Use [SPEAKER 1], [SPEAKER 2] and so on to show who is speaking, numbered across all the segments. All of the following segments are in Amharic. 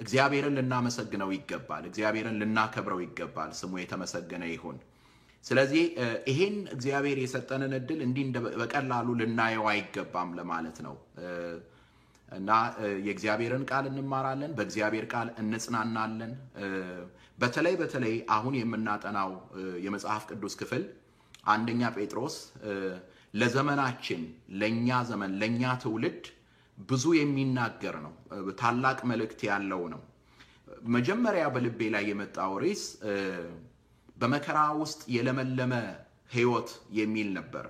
[SPEAKER 1] እግዚአብሔርን ልናመሰግነው ይገባል እግዚአብሔርን ልናከብረው ይገባል ስሙ የተመሰገነ ይሁን ስለዚህ ይሄን እግዚአብሔር የሰጠንን እድል እንዲህ በቀላሉ ልናየው አይገባም ለማለት ነው እና የእግዚአብሔርን ቃል እንማራለን በእግዚአብሔር ቃል እንጽናናለን በተለይ አሁን የምናጠናው የመጽሐፍ ቅዱስ ክፍል አንደኛ ጴጥሮስ ለዘመናችን ለኛ ዘመን ለኛ ትውልድ ብዙ የሚናገር ነው ታላቅ መልእክት ያለው ነው መጀመሪያ በልቤ ላይ የመጣው ርዕስ በመከራ ውስጥ የለመለመ ሕይወት የሚል ነበር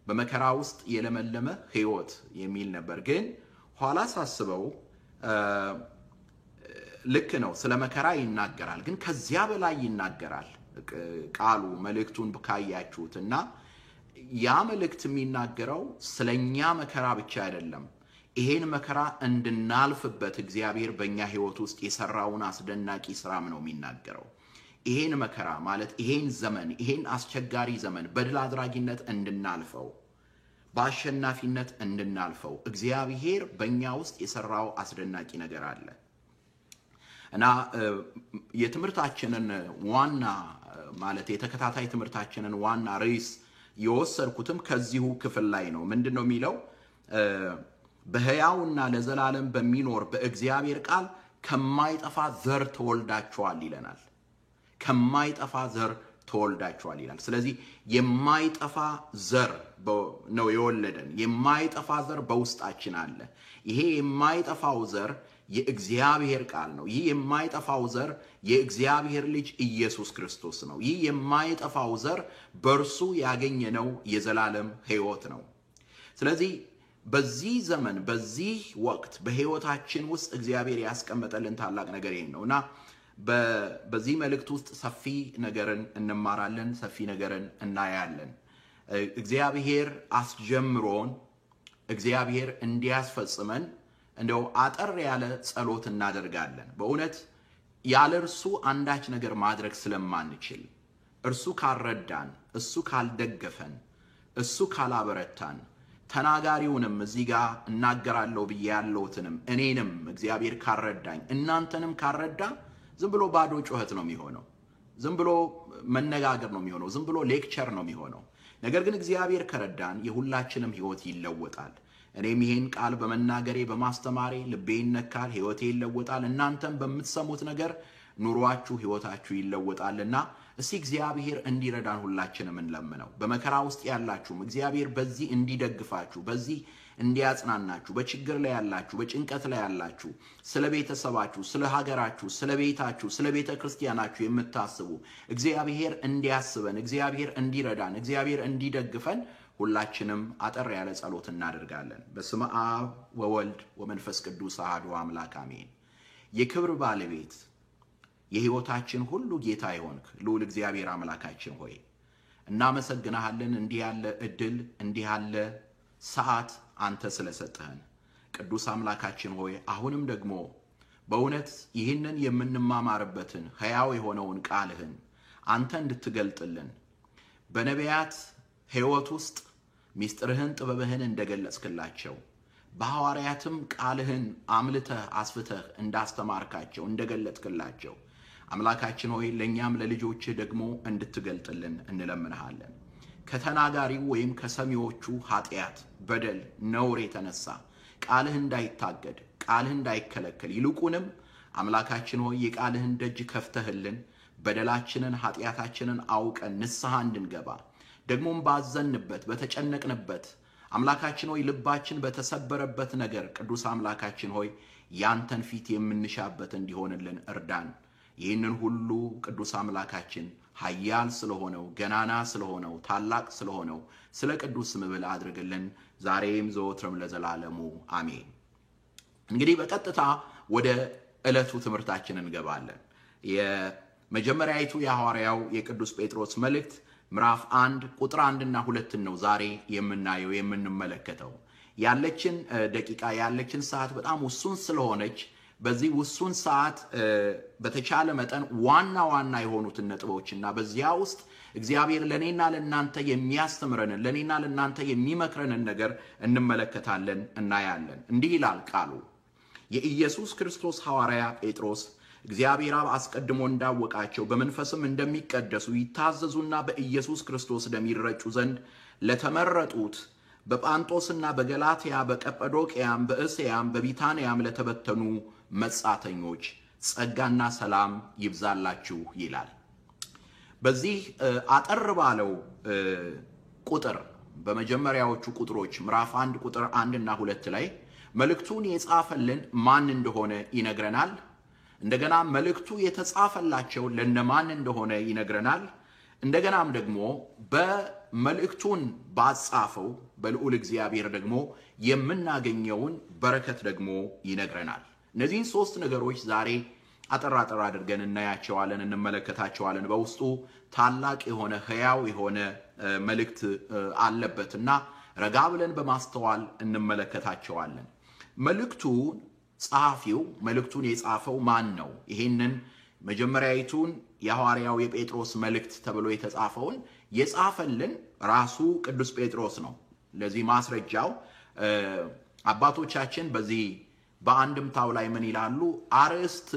[SPEAKER 1] በመከራ ውስጥ የለመለመ ሕይወት የሚል ነበር ግን ኋላ ሳስበው ልክ ነው ስለ መከራ ይናገራል ግን ከዚያ በላይ ይናገራል ቃሉ መልእክቱን ካያችሁትና ያ መልእክት የሚናገረው ስለኛ መከራ ብቻ አይደለም ይሄን መከራ እንድናልፍበት እግዚአብሔር በእኛ ሕይወት ውስጥ የሰራውን አስደናቂ ስራም ነው የሚናገረው ይሄን መከራ ማለት ይሄን ዘመን ይሄን አስቸጋሪ ዘመን በድል አድራጊነት እንድናልፈው በአሸናፊነት እንድናልፈው እግዚአብሔር በእኛ ውስጥ የሰራው አስደናቂ ነገር አለ እና የትምህርታችንን ዋና ማለት የተከታታይ ትምህርታችንን ዋና ርዕስ የወሰድኩትም ከዚሁ ክፍል ላይ ነው ምንድነው የሚለው በሕያውና ለዘላለም በሚኖር በእግዚአብሔር ቃል ከማይጠፋ ዘር ተወልዳችኋል ይለናል ከማይጠፋ ዘር ተወልዳችኋል ይላል ስለዚህ የማይጠፋ ዘር ነው የወለደን የማይጠፋ ዘር በውስጣችን አለ ይሄ የማይጠፋው ዘር የእግዚአብሔር ቃል ነው ይሄ የማይጠፋው ዘር የእግዚአብሔር ልጅ ኢየሱስ ክርስቶስ ነው ይሄ የማይጠፋው ዘር በርሱ ያገኘነው የዘላለም ሕይወት ነው ስለዚህ በዚህ ዘመን በዚህ ወቅት በሕይወታችን ውስጥ እግዚአብሔር ያስቀመጠልን ታላቅ ነገር ነውና በዚህ መልእክት ውስጥ ሰፊ ነገርን እንማራለን ሰፊ ነገርን እናያለን እግዚአብሔር አስጀምሮን እግዚአብሔር እንዲያስፈጽመን እንደው አጠር ያለ ጸሎት እናደርጋለን በእውነት ያለ እርሱ አንዳች ነገር ማድረግ ስለማንችል እርሱ ካልረዳን እሱ ካልደገፈን እሱ ካላበረታን ተናጋሪውንም እዚህ ጋር እናገራለሁ ብያለሁትንም እኔንም እግዚአብሔር ካልረዳኝ እናንተንም ካልረዳ ዝም ብሎ ባዶ ጩኸት ነው የሚሆነው ዝም ብሎ መነጋገር ነው የሚሆነው ዝም ብሎ ሌክቸር ነው የሚሆነው ነገር ግን እግዚአብሔር ከረዳን የሁላችንም ሕይወት ይለወጣል እኔም ይሄን ቃል በመናገሬ በማስተማሬ ልቤ ይነካል ሕይወቴ ይለወጣል እናንተም በመትሰሙት ነገር ኑሯችሁ ሕይወታችሁ ይለወጣልና እስቲ እግዚአብሔር እንዲረዳን ሁላችንም እንለምነው በመከራ ውስጥ ያላችሁም እግዚአብሔር በዚህ እንዲደግፋችሁ በዚህ እንዲያጽናናችሁ በችግር ላይ ያላችሁ በጭንቀት ላይ ያላችሁ ስለ ቤተሰባችሁ ስለ ሀገራችሁ ስለ ቤታችሁ ስለ ቤተ ክርስቲያናችሁ የምታስቡ እግዚአብሔር እንዲያስበን እግዚአብሔር እንዲረዳን እግዚአብሔር እንዲደግፈን ሁላችንም አጠር ያለ ጸሎት እናደርጋለን በስመ አብ ወወልድ ወመንፈስ ቅዱስ አሐዱ አምላክ አሜን የክብር ባለቤት የሕይወታችን ሁሉ ጌታ ይሆንክ ልዑል እግዚአብሔር አምላካችን ሆይ እናመሰግናለን እንዲህ ያለ እድል እንዲህ ያለ ሰዓት አንተ ስለሰጠህን ቅዱስ አምላካችን ሆይ አሁንም ደግሞ በእውነት ይህንን የምንማማርበትን ሕያው የሆነውን ቃልህን አንተ እንድትገልጥልን በነቢያት ሕይወት ውስጥ ሚስጥርህን ጥበብህን እንደገለጽክላቸው በሐዋርያትም ቃልህን አምልተህ አስፍተህ እንዳስተማርካቸው እንደገለጥክላቸው አምላካችን ሆይ ለኛም ለልጆችህ ደግሞ እንድትገልጥልን እንለምንሃለን ከተናጋሪው ወይም ከሰሚዎቹ ኃጢያት በደል ነውር የተነሳ ቃልህ እንዳይታገድ ቃልህ እንዳይከለከል ይልቁንም አምላካችን ሆይ የቃልህን ደጅ ከፍተህልን በደላችንን ኃጢያታችንን አውቀን ንስሐ እንድንገባ ደግሞም ባዘንበት በተጨነቅንበት አምላካችን ሆይ ልባችን በተሰበረበት ነገር ቅዱስ አምላካችን ሆይ ያንተን ፊት የምንሻበት እንዲሆንልን እርዳን ይህንን ሁሉ ቅዱስ አምላካችን ኃያል ስለሆነው ገናና ስለሆነው ታላቅ ስለሆነው ስለ ቅዱስ ስምህ አድርግልን ዛሬም ዘወትርም ለዘላለሙ አሜን እንግዲህ በቀጥታ ወደ ዕለቱ ትምህርታችን እንገባለን የመጀመሪያይቱ የሐዋርያው የቅዱስ ጴጥሮስ መልእክት ምዕራፍ 1 ቁጥር 1 እና 2 ነው ዛሬ የምናየው የምንመለከተው ያለችን ደቂቃ ያለችን ሰዓት በጣም ውሱን ስለሆነች በዚህ ውሱን ሰዓት በተቻለ መጠን ዋና የሆኑትን ነጥቦችና በዚያ ውስጥ እግዚአብሔር ለኔና ለናንተ የሚያስተምረንን ለኔና ለናንተ የሚመክረንን ነገር እንመለከታለን እናያለን እንዲህ ይላል ቃሉ የኢየሱስ ክርስቶስ ሐዋርያ ጴጥሮስ እግዚአብሔር አብ አስቀድሞ እንዳወቃቸው በመንፈስም እንደሚቀደሱ ይታዘዙና በኢየሱስ ክርስቶስ ደም ይረጩ ዘንድ ለተመረጡት በጳንጦስና በገላትያ በቀጰዶቅያም በእስያም በቢታንያም ለተበተኑ መጻተኞች ጸጋና ሰላም ይብዛላችሁ ይላል። በዚህ አጠር ባለው ቁጥር በመጀመሪያዎቹ ቁጥሮች ምዕራፍ 1 ቁጥር 1 እና 2 ላይ መልእክቱን የጻፈልን ማን እንደሆነ ይነግረናል። እንደገና መልእክቱ የተጻፈላቸው ለነማን እንደሆነ ይነግረናል። እንደገናም ደግሞ በመልእክቱን ባጻፈው በልዑል እግዚአብሔር ደግሞ የምናገኘውን በረከት ደግሞ ይነግረናል። እነዚህን ሶስት ነገሮች ዛሬ አጠር አድርገን እናያቸዋለን፣ እንመለከታቸዋለን። በውስጡ ታላቅ የሆነ ሕያው የሆነ መልእክት አለበትና ረጋ ብለን በማስተዋል እንመለከታቸዋለን። መልእክቱን ጸሐፊው መልእክቱን የጻፈው ማን ነው? ይሄንን መጀመሪያይቱን የሐዋርያው የጴጥሮስ መልእክት ተብሎ የተጻፈውን የጻፈልን ራሱ ቅዱስ ጴጥሮስ ነው። ለዚህ ማስረጃው አባቶቻችን በዚህ በአንድምታው ላይ ምን ይላሉ? አርዕስት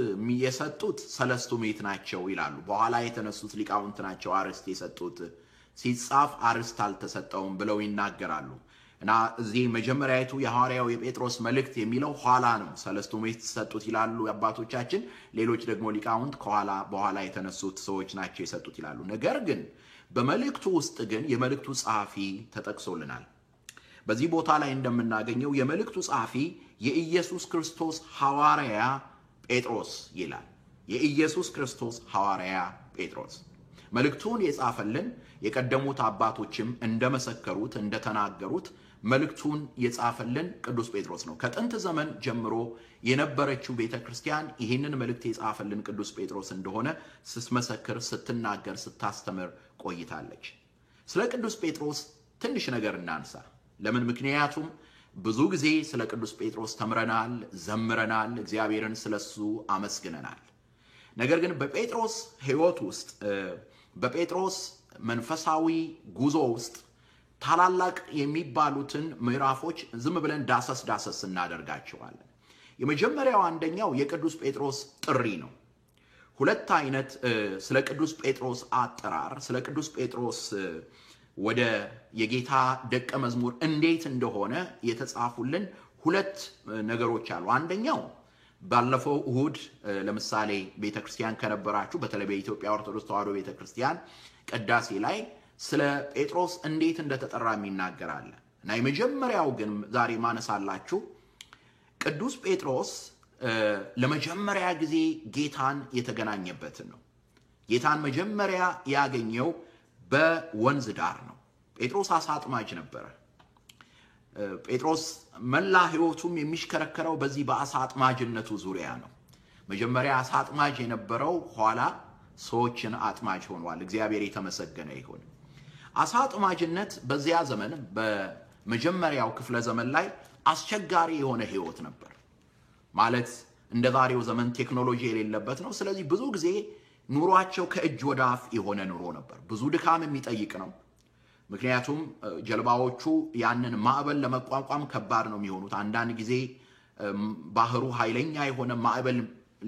[SPEAKER 1] የሰጡት ሰለስቱ ምዕት ናቸው ይላሉ። በኋላ የተነሱት ሊቃውንት ናቸው አርዕስት የሰጡት፣ ሲጻፍ አርዕስት አልተሰጠውም ብለው ይናገራሉ። እና እዚህ መጀመሪያይቱ የሐዋርያው የጴጥሮስ መልእክት የሚለው ኋላ ነው ሰለስቱ ምዕት ሰጡት ይላሉ አባቶቻችን። ሌሎች ደግሞ ሊቃውንት በኋላ የተነሱት ሰዎች ናቸው የሰጡት ይላሉ። ነገር ግን በመልእክቱ ውስጥ ግን የመልእክቱ ጸሐፊ ተጠቅሶልናል። በዚህ ቦታ ላይ እንደምናገኘው የመልእክቱ ጸሐፊ የኢየሱስ ክርስቶስ ሐዋርያ ጴጥሮስ ይላል። የኢየሱስ ክርስቶስ ሐዋርያ ጴጥሮስ መልእክቱን የጻፈልን የቀደሙት አባቶችም እንደመሰከሩት እንደተናገሩት መልእክቱን የጻፈልን ቅዱስ ጴጥሮስ ነው። ከጥንት ዘመን ጀምሮ የነበረችው ቤተክርስቲያን ይህንን መልእክት የጻፈልን ቅዱስ ጴጥሮስ እንደሆነ ስትመሰክር፣ ስትናገር፣ ስታስተምር ቆይታለች። ስለ ቅዱስ ጴጥሮስ ትንሽ ነገር እናንሳ። ለምን? ምክንያቱም ብዙ ጊዜ ስለ ቅዱስ ጴጥሮስ ተምረናል፣ ዘምረናል፣ እግዚአብሔርን ስለሱ አመስግነናል። ነገር ግን በጴጥሮስ ሕይወት ውስጥ በጴጥሮስ መንፈሳዊ ጉዞ ውስጥ ታላላቅ የሚባሉትን ምዕራፎች ዝም ብለን ዳሰስ እናደርጋቸዋለን። የመጀመሪያው አንደኛው የቅዱስ ጴጥሮስ ጥሪ ነው። ሁለት አይነት ስለ ቅዱስ ጴጥሮስ አጠራር፣ ስለ ቅዱስ ጴጥሮስ ወደ የጌታ ደቀ መዝሙር እንዴት እንደሆነ የተጻፉልን ሁለት ነገሮች አሉ። አንደኛው ባለፈው እሁድ ለምሳሌ ቤተክርስቲያን ከነበራችሁ በተለይ በኢትዮጵያ ኦርቶዶክስ ተዋሕዶ ቤተክርስቲያን ቅዳሴ ላይ ስለ ጴጥሮስ እንዴት እንደተጠራ ይናገራል። እና የመጀመሪያው ግን ዛሬ ማነሳላችሁ ቅዱስ ጴጥሮስ ለመጀመሪያ ጊዜ ጌታን የተገናኘበትን ነው። ጌታን መጀመሪያ ያገኘው በወንዝ ዳር ነው። ጴጥሮስ አሳ አጥማጅ ነበረ። ጴጥሮስ መላ ሕይወቱም የሚሽከረከረው በዚህ በአሳ አጥማጅነቱ ዙሪያ ነው። መጀመሪያ አሳ አጥማጅ የነበረው ኋላ ሰዎችን አጥማጅ ሆኗል። እግዚአብሔር የተመሰገነ ይሁን። አሳ አጥማጅነት በዚያ ዘመን በመጀመሪያው ክፍለ ዘመን ላይ አስቸጋሪ የሆነ ሕይወት ነበር። ማለት እንደ ዛሬው ዘመን ቴክኖሎጂ የሌለበት ነው። ስለዚህ ብዙ ጊዜ ኑሯቸው ከእጅ ወደ አፍ የሆነ ኑሮ ነበር። ብዙ ድካም የሚጠይቅ ነው። ምክንያቱም ጀልባዎቹ ያንን ማዕበል ለመቋቋም ከባድ ነው የሚሆኑት። አንዳንድ ጊዜ ባህሩ ኃይለኛ የሆነ ማዕበል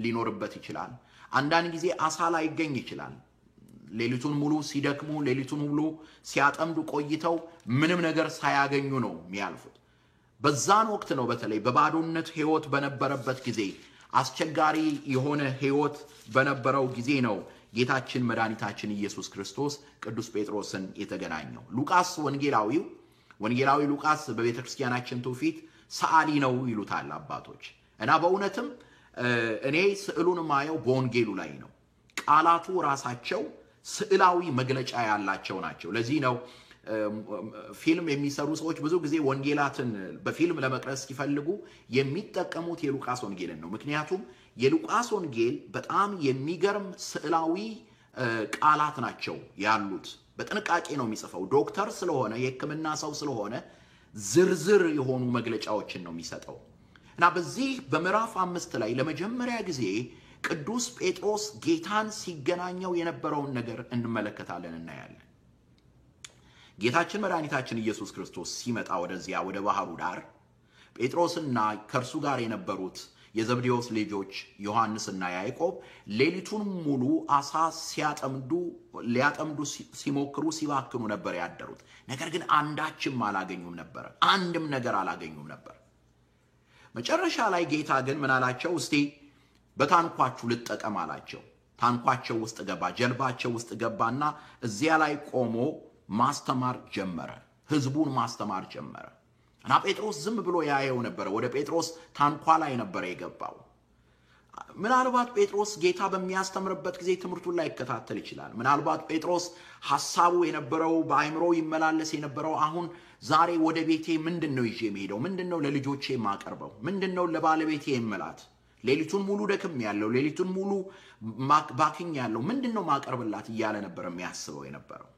[SPEAKER 1] ሊኖርበት ይችላል። አንዳንድ ጊዜ አሳ ላይ ይገኝ ይችላል። ሌሊቱን ሙሉ ሲደክሙ፣ ሌሊቱን ሙሉ ሲያጠምዱ ቆይተው ምንም ነገር ሳያገኙ ነው የሚያልፉት። በዛን ወቅት ነው በተለይ በባዶነት ሕይወት በነበረበት ጊዜ አስቸጋሪ የሆነ ሕይወት በነበረው ጊዜ ነው ጌታችን መድኃኒታችን ኢየሱስ ክርስቶስ ቅዱስ ጴጥሮስን የተገናኘው። ሉቃስ ወንጌላዊ ሉቃስ በቤተክርስቲያናችን ትውፊት ሰዓሊ ነው ይሉታል አባቶች። እና በእውነትም እኔ ስዕሉን ማየው በወንጌሉ ላይ ነው። ቃላቱ ራሳቸው ስዕላዊ መግለጫ ያላቸው ናቸው። ለዚህ ነው ፊልም የሚሰሩ ሰዎች ብዙ ጊዜ ወንጌላትን በፊልም ለመቅረጽ ሲፈልጉ የሚጠቀሙት የሉቃስ ወንጌልን ነው። ምክንያቱም የሉቃስ ወንጌል በጣም የሚገርም ስዕላዊ ቃላት ናቸው ያሉት። በጥንቃቄ ነው የሚጽፈው። ዶክተር ስለሆነ የሕክምና ሰው ስለሆነ ዝርዝር የሆኑ መግለጫዎችን ነው የሚሰጠው። እና በዚህ በምዕራፍ 5 ላይ ለመጀመሪያ ጊዜ ቅዱስ ጴጥሮስ ጌታን ሲገናኘው የነበረውን ነገር እንመለከታለን፣ እናያለን። ጌታችን መድኃኒታችን ኢየሱስ ክርስቶስ ሲመጣ ወደዚያ ወደ ባህሩ ዳር ጴጥሮስና ከእርሱ ጋር የነበሩት የዘብዴዎስ ልጆች ዮሐንስና ያዕቆብ ሌሊቱን ሙሉ አሳ ሊያጠምዱ ሲሞክሩ ሲባክኑ ነበር ያደሩት። ነገር ግን አንዳችም አላገኙም ነበር። አንድም ነገር አላገኙም ነበር። መጨረሻ ላይ ጌታ ግን ምን አላቸው? እስቲ በታንኳችሁ ልጠቀም አላቸው። ታንኳቸው ውስጥ ገባ፣ ጀልባቸው ውስጥ ገባና እዚያ ላይ ቆሞ ማስተማር ጀመረ። ህዝቡን ማስተማር ጀመረ። እና ጴጥሮስ ዝም ብሎ ያየው ነበር። ወደ ጴጥሮስ ታንኳ ላይ ነበር የገባው። ምናልባት ጴጥሮስ ጌታ በሚያስተምርበት ጊዜ ትምህርቱን ላይ ይከታተል ይችላል። ምናልባት ጴጥሮስ ሐሳቡ የነበረው በአይምሮ ይመላለስ የነበረው አሁን ዛሬ ወደ ቤቴ ምንድነው ይዤ የምሄደው? ምንድነው ለልጆቼ ማቀርበው? ምንድነው ለባለቤቴ የምላት? ሌሊቱን ሙሉ ደክም ያለው፣ ሌሊቱን ሙሉ ባክኝ ያለው፣ ምንድነው ማቀርብላት እያለ ነበር የሚያስበው የነበረው።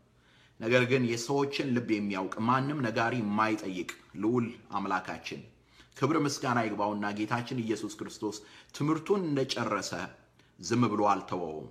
[SPEAKER 1] ነገር ግን የሰዎችን ልብ የሚያውቅ ማንም ነጋሪ የማይጠይቅ ልዑል አምላካችን ክብር ምስጋና ይግባውና ጌታችን ኢየሱስ ክርስቶስ ትምህርቱን እንደጨረሰ ዝም ብሎ አልተወውም።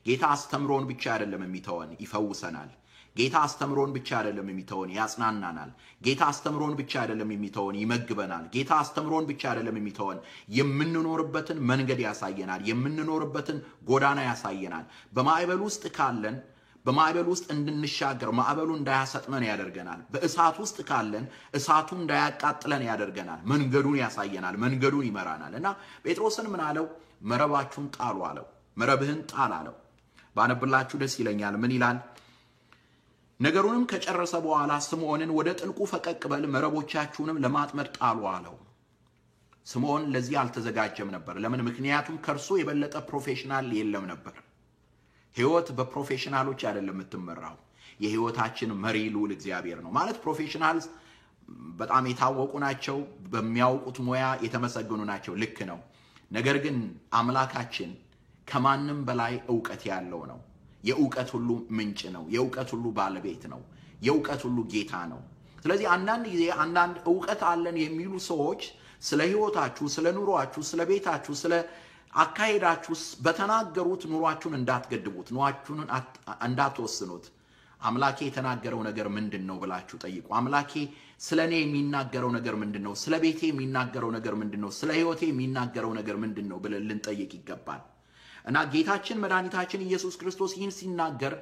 [SPEAKER 1] ጌታ አስተምሮን ብቻ አይደለም የሚተወን፣ ይፈውሰናል። ጌታ አስተምሮን ብቻ አይደለም የሚተወን፣ ያጽናናናል። ጌታ አስተምሮን ብቻ አይደለም የሚተወን፣ ይመግበናል። ጌታ አስተምሮን ብቻ አይደለም የሚተወን፣ የምንኖርበትን መንገድ ያሳየናል። የምንኖርበትን ጎዳና ያሳየናል። በማዕበል ውስጥ ካለን በማዕበል ውስጥ እንድንሻገር ማዕበሉ እንዳያሰጥመን ያደርገናል። በእሳት ውስጥ ካለን እሳቱ እንዳያቃጥለን ያደርገናል። መንገዱን ያሳየናል፣ መንገዱን ይመራናል። እና ጴጥሮስን ምን አለው? መረባችሁን ጣሉ አለው። መረብህን ጣል አለው። ባነብላችሁ ደስ ይለኛል። ምን ይላል? ነገሩንም ከጨረሰ በኋላ ስምዖንን ወደ ጥልቁ ፈቀቅ በል፣ መረቦቻችሁንም ለማጥመድ ጣሉ አለው። ስምዖን ለዚህ አልተዘጋጀም ነበር። ለምን? ምክንያቱም ከርሱ የበለጠ ፕሮፌሽናል የለም ነበር። ህይወት በፕሮፌሽናሎች አይደለም የምትመራው። የህይወታችን መሪ ልዑል እግዚአብሔር ነው። ማለት ፕሮፌሽናልስ በጣም የታወቁ ናቸው፣ በሚያውቁት ሙያ የተመሰገኑ ናቸው። ልክ ነው። ነገር ግን አምላካችን ከማንም በላይ ዕውቀት ያለው ነው። የዕውቀት ሁሉ ምንጭ ነው። የዕውቀት ሁሉ ባለቤት ነው። የዕውቀት ሁሉ ጌታ ነው። ስለዚህ አንዳንድ ጊዜ አንዳንድ ዕውቀት አለን የሚሉ ሰዎች ስለ ህይወታችሁ፣ ስለ ኑሯችሁ፣ ስለ ቤታችሁ፣ ስለ አካሄዳችሁ በተናገሩት ኑሯችሁን እንዳትገድቡት፣ ኑሯችሁን እንዳትወስኑት። አምላኬ የተናገረው ነገር ምንድነው ብላችሁ ጠይቁ። አምላኬ ስለኔ የሚናገረው ነገር ምንድነው? ስለ ቤቴ የሚናገረው ነገር ምንድነው? ስለ ህይወቴ የሚናገረው ነገር ምንድነው ብለን ልንጠይቅ ይገባል። እና ጌታችን መድኃኒታችን ኢየሱስ ክርስቶስ ይህን ሲናገር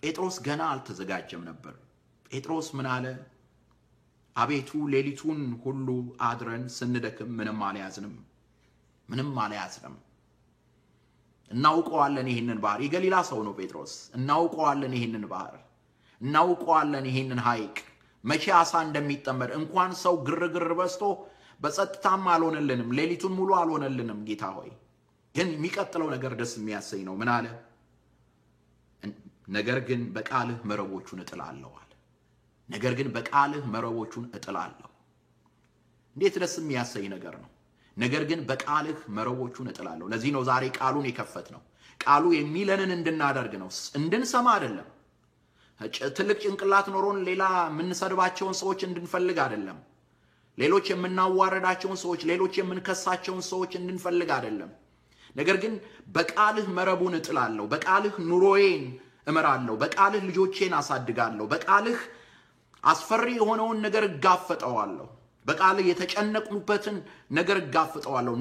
[SPEAKER 1] ጴጥሮስ ገና አልተዘጋጀም ነበር። ጴጥሮስ ምን አለ? አቤቱ ሌሊቱን ሁሉ አድረን ስንደክም ምንም አልያዝንም። እናውቀዋለን ይሄንን ባህር። የገሊላ ሰው ነው ጴጥሮስ። እናውቀዋለን ይሄንን ባህር፣ እናውቀዋለን ይሄንን ሐይቅ መቼ አሳ እንደሚጠመድ። እንኳን ሰው ግርግር በስቶ በጸጥታም አልሆነልንም፣ ሌሊቱን ሙሉ አልሆነልንም። ጌታ ሆይ ግን የሚቀጥለው ነገር ደስ የሚያሰኝ ነው። ምን አለ? ነገር ግን በቃልህ መረቦቹን እጥላለሁ አለ። ነገር ግን በቃልህ መረቦቹን እጥላለሁ። እንዴት ደስ የሚያሰኝ ነገር ነው! ነገር ግን በቃልህ መረቦቹን እጥላለሁ። ለዚህ ነው ዛሬ ቃሉን የከፈትነው። ቃሉ የሚለንን እንድናደርግ ነው፣ እንድንሰማ አይደለም። ትልቅ ጭንቅላት ኖሮን ሌላ የምንሰድባቸውን ሰዎች እንድንፈልግ አይደለም። ሌሎች የምናዋረዳቸውን ሰዎች፣ ሌሎች የምንከሳቸውን ሰዎች እንድንፈልግ አይደለም። ነገር ግን በቃልህ መረቡን እጥላለሁ፣ በቃልህ ኑሮዬን እመራለሁ፣ በቃልህ ልጆቼን አሳድጋለሁ፣ በቃልህ አስፈሪ የሆነውን ነገር እጋፈጠዋለሁ፣ በቃልህ የተጨነቁበትን ነገር እጋፈጠዋለሁ፣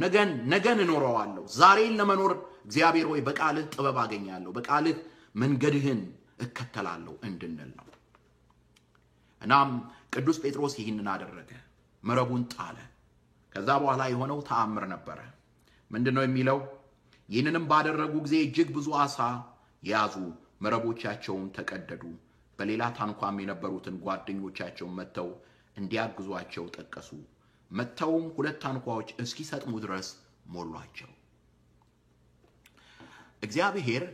[SPEAKER 1] ነገን እኖረዋለሁ። ዛሬን ለመኖር እግዚአብሔር ሆይ በቃልህ ጥበብ አገኛለሁ፣ በቃልህ መንገድህን እከተላለሁ እንድንል ነው። እናም ቅዱስ ጴጥሮስ ይህንን አደረገ፣ መረቡን ጣለ። ከዛ በኋላ የሆነው ተአምር ነበረ። ምንድነው የሚለው? ይህንንም ባደረጉ ጊዜ እጅግ ብዙ አሳ ያዙ፣ መረቦቻቸውን ተቀደዱ። በሌላ ታንኳም የነበሩትን ጓደኞቻቸውን መተው እንዲያግዟቸው ጠቀሱ። መተውም 2 ታንኳዎች እስኪሰጥሙ ድረስ ሞሏቸው። እግዚአብሔር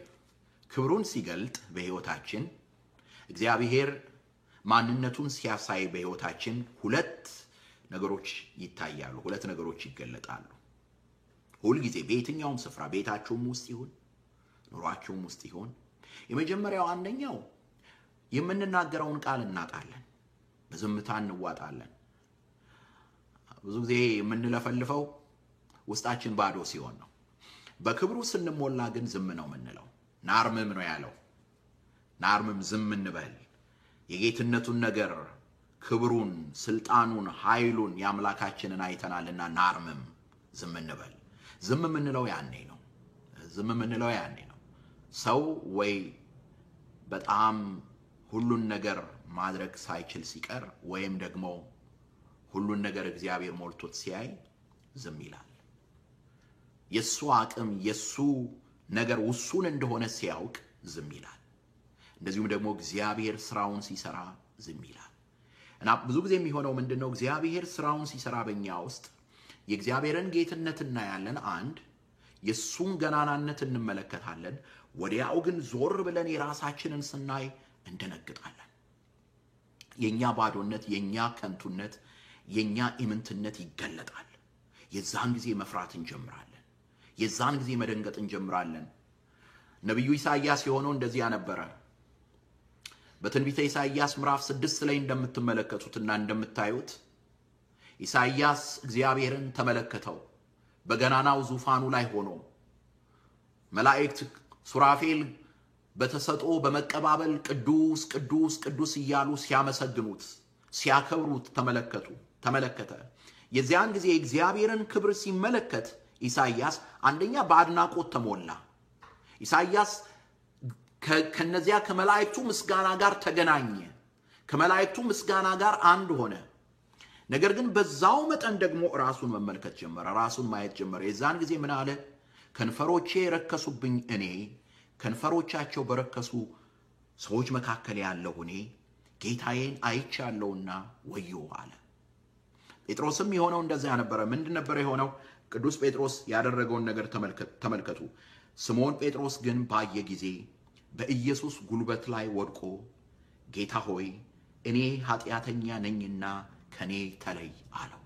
[SPEAKER 1] ክብሩን ሲገልጥ በሕይወታችን፣ እግዚአብሔር ማንነቱን ሲያሳይ በሕይወታችን 2 ነገሮች ይታያሉ፣ 2 ነገሮች ይገለጣሉ። ሁል ጊዜ በየትኛውም ስፍራ ቤታችሁም ውስጥ ይሁን ኑሯችሁም ውስጥ ይሁን፣ የመጀመሪያው አንደኛው የምንናገረውን ቃል እናጣለን፣ በዝምታ እንዋጣለን። ብዙ ጊዜ የምንለፈልፈው ውስጣችን ባዶ ሲሆን ነው። በክብሩ ስንሞላ ግን ዝም ነው የምንለው። ናርምም ነው ያለው። ናርምም ዝም እንበል። የጌትነቱን ነገር፣ ክብሩን፣ ስልጣኑን፣ ኃይሉን ያምላካችንን አይተናልና ናርምም ዝም እንበል። ዝም የምንለው ያኔ ነው። ዝም የምንለው ያኔ ነው ሰው ወይ በጣም ሁሉን ነገር ማድረግ ሳይችል ሲቀር ወይም ደግሞ ሁሉን ነገር እግዚአብሔር ሞልቶት ሲያይ ዝም ይላል። የሱ አቅም የሱ ነገር ውሱን እንደሆነ ሲያውቅ ዝም ይላል። እንደዚሁም ደግሞ እግዚአብሔር ስራውን ሲሰራ ዝም ይላል። እና ብዙ ጊዜ የሚሆነው ምንድነው? እግዚአብሔር ስራውን ሲሰራ በእኛ ውስጥ የእግዚአብሔርን ጌትነት እናያለን። አንድ የሱን ገናናነት እንመለከታለን። ወዲያው ግን ዞር ብለን የራሳችንን ስናይ እንደነግጣለን። የኛ ባዶነት፣ የኛ ከንቱነት፣ የኛ ኢምንትነት ይገለጣል። የዛን ጊዜ መፍራት እንጀምራለን። የዛን ጊዜ መደንገጥ እንጀምራለን። ነብዩ ኢሳይያስ የሆነው እንደዚያ ነበረ። በትንቢተ ኢሳይያስ ምዕራፍ 6 ላይ እንደምትመለከቱትና እንደምታዩት ኢሳይያስ እግዚአብሔርን ተመለከተው። በገናናው ዙፋኑ ላይ ሆኖ መላእክት ሱራፌል በተሰጥኦ በመቀባበል ቅዱስ ቅዱስ ቅዱስ እያሉ ሲያመሰግኑት ሲያከብሩት ተመለከተ። የዚያን ጊዜ እግዚአብሔርን ክብር ሲመለከት ኢሳይያስ አንደኛ በአድናቆት ተሞላ። ኢሳይያስ ከነዚያ ከመላእክቱ ምስጋና ጋር ተገናኘ። ከመላእክቱ ምስጋና ጋር አንድ ሆነ። ነገር ግን በዛው መጠን ደግሞ ራሱን መመልከት ጀመረ፣ ራሱን ማየት ጀመረ። የዛን ጊዜ ምን አለ? ከንፈሮቼ ረከሱብኝ፣ እኔ ከንፈሮቻቸው በረከሱ ሰዎች መካከል ያለሁ እኔ ጌታዬን አይቻለሁና ወዮ አለ። ጴጥሮስም የሆነው እንደዛ ነበረ። ምንድን ነበር የሆነው? ቅዱስ ጴጥሮስ ያደረገውን ነገር ተመልከቱ። ስምዖን ጴጥሮስ ግን ባየ ጊዜ በኢየሱስ ጉልበት ላይ ወድቆ ጌታ ሆይ እኔ ኃጢአተኛ ነኝና ከኔ ተለይ አለው።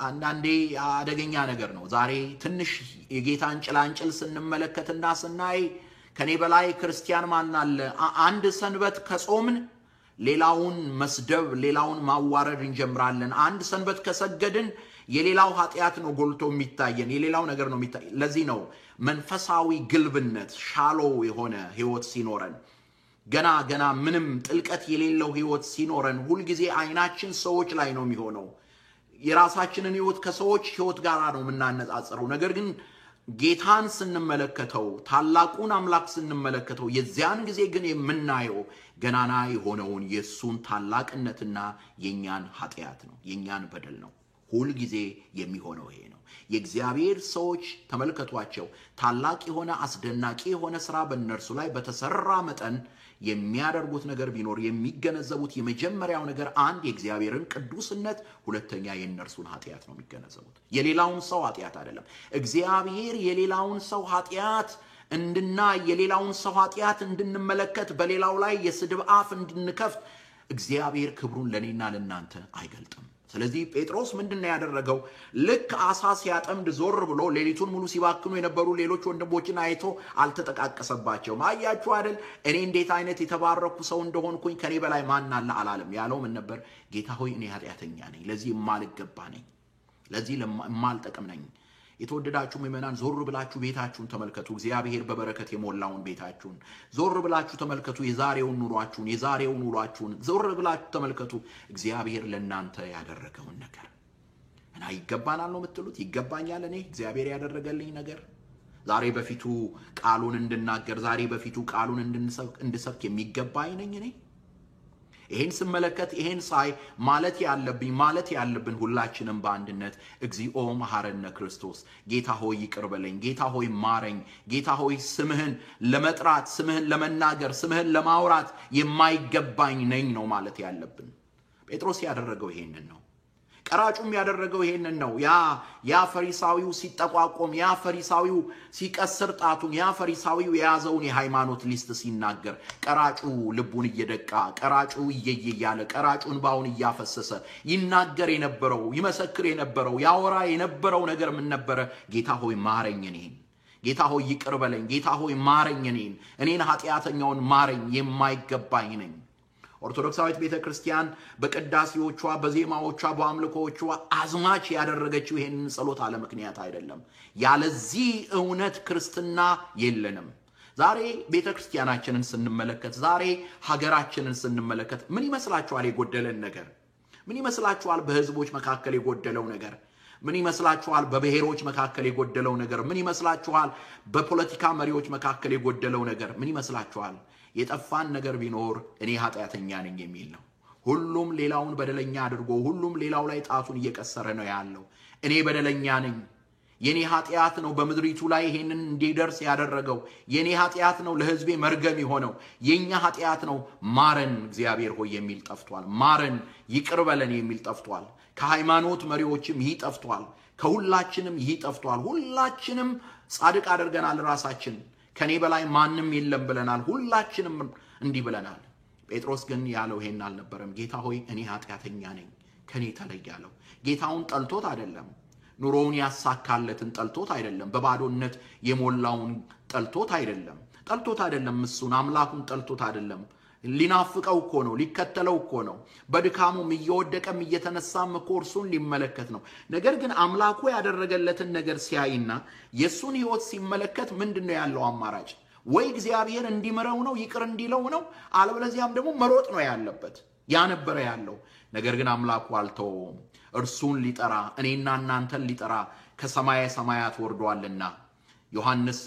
[SPEAKER 1] አንዳንዴ አደገኛ ነገር ነው። ዛሬ ትንሽ የጌታን ጭላንጭል ስንመለከትና ስናይ ከኔ በላይ ክርስቲያን ማን አለ? አንድ ሰንበት ከጾምን ሌላውን መስደብ፣ ሌላውን ማዋረድ እንጀምራለን። አንድ ሰንበት ከሰገድን የሌላው ኃጢአት ነው ጎልቶ የሚታየን፣ የሌላው ነገር ነው የሚታየን። ለዚህ ነው መንፈሳዊ ግልብነት ሻሎ የሆነ ህይወት ሲኖረን፣ ገና ምንም ጥልቀት የሌለው ህይወት ሲኖረን ሁልጊዜ አይናችን ሰዎች ላይ ነው የሚሆነው። የራሳችንን ህይወት ከሰዎች ህይወት ጋር ነው የምናነጻጽረው። ነገር ግን ጌታን ስንመለከተው፣ ታላቁን አምላክ ስንመለከተው፣ የዚያን ጊዜ ግን የምናየው ገናና የሆነውን የሱን ታላቅነትና የኛን ኃጢአት ነው፣ የኛን በደል ነው። ሁል ጊዜ የሚሆነው ይሄ ነው። የእግዚአብሔር ሰዎች ተመልከቷቸው፣ ታላቅ የሆነ አስደናቂ የሆነ ስራ በእነርሱ ላይ በተሰራ መጠን የሚያደርጉት ነገር ቢኖር የሚገነዘቡት የመጀመሪያው ነገር አንድ የእግዚአብሔርን ቅዱስነት፣ ሁለተኛ የእነርሱን ኃጢአት ነው የሚገነዘቡት። የሌላውን ሰው ኃጢአት አይደለም። እግዚአብሔር የሌላውን ሰው ኃጢአት እንድናይ፣ የሌላውን ሰው ኃጢአት እንድንመለከት፣ በሌላው ላይ የስድብ አፍ እንድንከፍት እግዚአብሔር ክብሩን ለኔና ለናንተ አይገልጥም። ስለዚህ ጴጥሮስ ምንድነው ያደረገው? ልክ አሳ ሲያጠምድ ዞር ብሎ ሌሊቱን ሙሉ ሲባክኑ የነበሩ ሌሎች ወንድሞችን አይቶ አልተጠቃቀሰባቸውም። አያችሁ አይደል? እኔ እንዴት አይነት የተባረኩ ሰው እንደሆንኩኝ ከኔ በላይ ማን አለ አላለም። ያለው ምን ነበር? ጌታ ሆይ እኔ ኃጢአተኛ ነኝ፣ ለዚህ የማልገባ ነኝ፣ ለዚህ የማልጠቅም ነኝ። የተወደዳችሁ ምእመናን ዞር ብላችሁ ቤታችሁን ተመልከቱ። እግዚአብሔር በበረከት የሞላውን ቤታችሁን ዞር ብላችሁ ተመልከቱ። የዛሬውን ኑሯችሁን፣ የዛሬውን ውሏችሁን ዞር ብላችሁ ተመልከቱ። እግዚአብሔር ለእናንተ ያደረገውን ነገር እና ይገባናል ነው የምትሉት? ይገባኛል እኔ እግዚአብሔር ያደረገልኝ ነገር ዛሬ በፊቱ ቃሉን እንድናገር፣ ዛሬ በፊቱ ቃሉን እንድሰብክ የሚገባኝ ነኝ እኔ? ይሄን ስመለከት ይሄን ሳይ ማለት ያለብን ሁላችንም በአንድነት እግዚኦ መሐረነ ክርስቶስ፣ ጌታ ሆይ ይቅር በለኝ፣ ጌታ ሆይ ማረኝ፣ ጌታ ሆይ ስምህን ለመጥራት፣ ስምህን ለመናገር፣ ስምህን ለማውራት የማይገባኝ ነኝ ነው ማለት ያለብን። ጴጥሮስ ያደረገው ይሄንን ነው። ቀራጩም ያደረገው ይሄንን ነው። ያ ፈሪሳዊው ሲጠቋቆም፣ ያ ፈሪሳዊው ሲቀስር ጣቱን፣ ያ ፈሪሳዊው የያዘውን የሃይማኖት ሊስት ሲናገር፣ ቀራጩ ልቡን እየደቃ፣ ቀራጩ እያለ፣ ቀራጩ እንባውን እያፈሰሰ ይናገር የነበረው፣ ይመሰክር የነበረው፣ ያወራ የነበረው ነገር ምን ነበረ? ጌታ ሆይ ማረኝ እኔን፣ ጌታ ሆይ ይቅር በለኝ፣ ጌታ ሆይ ማረኝ እኔን ኃጢአተኛውን ማረኝ፣ የማይገባኝ ነኝ። ኦርቶዶክሳዊት ቤተክርስቲያን በቅዳሴዎቿ፣ በዜማዎቿ፣ በአምልኮዎቿ አዝማች ያደረገችው ይሄንን ጸሎት አለ ምክንያት አይደለም። ያለዚህ እውነት ክርስትና የለንም። ዛሬ ቤተክርስቲያናችንን ስንመለከት፣ ዛሬ ሀገራችንን ስንመለከት ምን ይመስላችኋል? የጎደለን ነገር ምን ይመስላችኋል? በህዝቦች መካከል የጎደለው ነገር ምን ይመስላችኋል በብሔሮች መካከል የጎደለው ነገር? ምን ይመስላችኋል በፖለቲካ መሪዎች መካከል የጎደለው ነገር? ምን ይመስላችኋል? የጠፋን ነገር ቢኖር እኔ ኃጢአተኛ ነኝ የሚል ነው። ሁሉም ሌላውን በደለኛ አድርጎ ሁሉም ሌላው ላይ ጣቱን እየቀሰረ ነው ያለው። እኔ በደለኛ ነኝ፣ የኔ ኃጢአት ነው በምድሪቱ ላይ ይሄንን እንዲደርስ ያደረገው፣ የኔ ኃጢአት ነው ለሕዝቤ መርገም የሆነው፣ የኛ ኃጢአት ነው ማረን እግዚአብሔር ሆይ የሚል ጠፍቷል። ማረን ይቅር በለን የሚል ጠፍቷል። ከሃይማኖት መሪዎችም ይህ ጠፍቷል። ከሁላችንም ይህ ጠፍቷል። ሁላችንም ጻድቅ አድርገናል ራሳችን። ከኔ በላይ ማንም የለም ብለናል። ሁላችንም እንዲህ ብለናል። ጴጥሮስ ግን ያለው ይሄን አልነበረም። ጌታ ሆይ እኔ ኃጢአተኛ ነኝ፣ ከኔ ተለይ ያለው። ጌታውን ጠልቶት አይደለም፣ ኑሮውን ያሳካለትን ጠልቶት አይደለም፣ በባዶነት የሞላውን ጠልቶት አይደለም፣ እሱን አምላኩን ጠልቶት አይደለም። ሊናፍቀው እኮ ነው፣ ሊከተለው እኮ ነው። በድካሙም እየወደቀም እየተነሳም እኮ እርሱን ሊመለከት ነው። ነገር ግን አምላኩ ያደረገለትን ነገር ሲያይና የሱን ሕይወት ሲመለከት ምንድነው ያለው አማራጭ? ወይ እግዚአብሔር እንዲምረው ነው፣ ይቅር እንዲለው ነው፣ አለበለዚያም ደግሞ መሮጥ ነው ያለበት። ያ ነበር ያለው። ነገር ግን አምላኩ አልተወውም። እርሱን ሊጠራ እኔና እናንተን ሊጠራ ከሰማየ ሰማያት ወርዷልና ዮሐንስ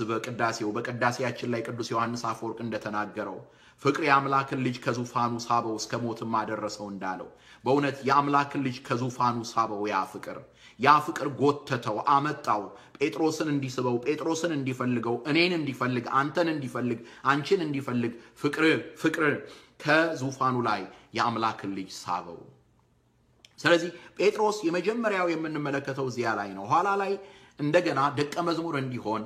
[SPEAKER 1] በቅዳሴያችን ላይ ቅዱስ ዮሐንስ አፈወርቅ እንደተናገረው ፍቅር የአምላክን ልጅ ከዙፋኑ ሳበው እስከ ሞትም አደረሰው እንዳለው በእውነት የአምላክን ልጅ ከዙፋኑ ሳበው። ያ ፍቅር ጎተተው፣ አመጣው፣ ጴጥሮስን እንዲስበው፣ ጴጥሮስን እንዲፈልገው፣ እኔን እንዲፈልግ፣ አንተን እንዲፈልግ፣ አንቺን እንዲፈልግ ፍቅር ከዙፋኑ ላይ የአምላክን ልጅ ሳበው። ስለዚህ ጴጥሮስ የመጀመሪያው የምንመለከተው እዚያ ላይ ነው። ኋላ ላይ እንደገና ደቀ መዝሙር እንዲሆን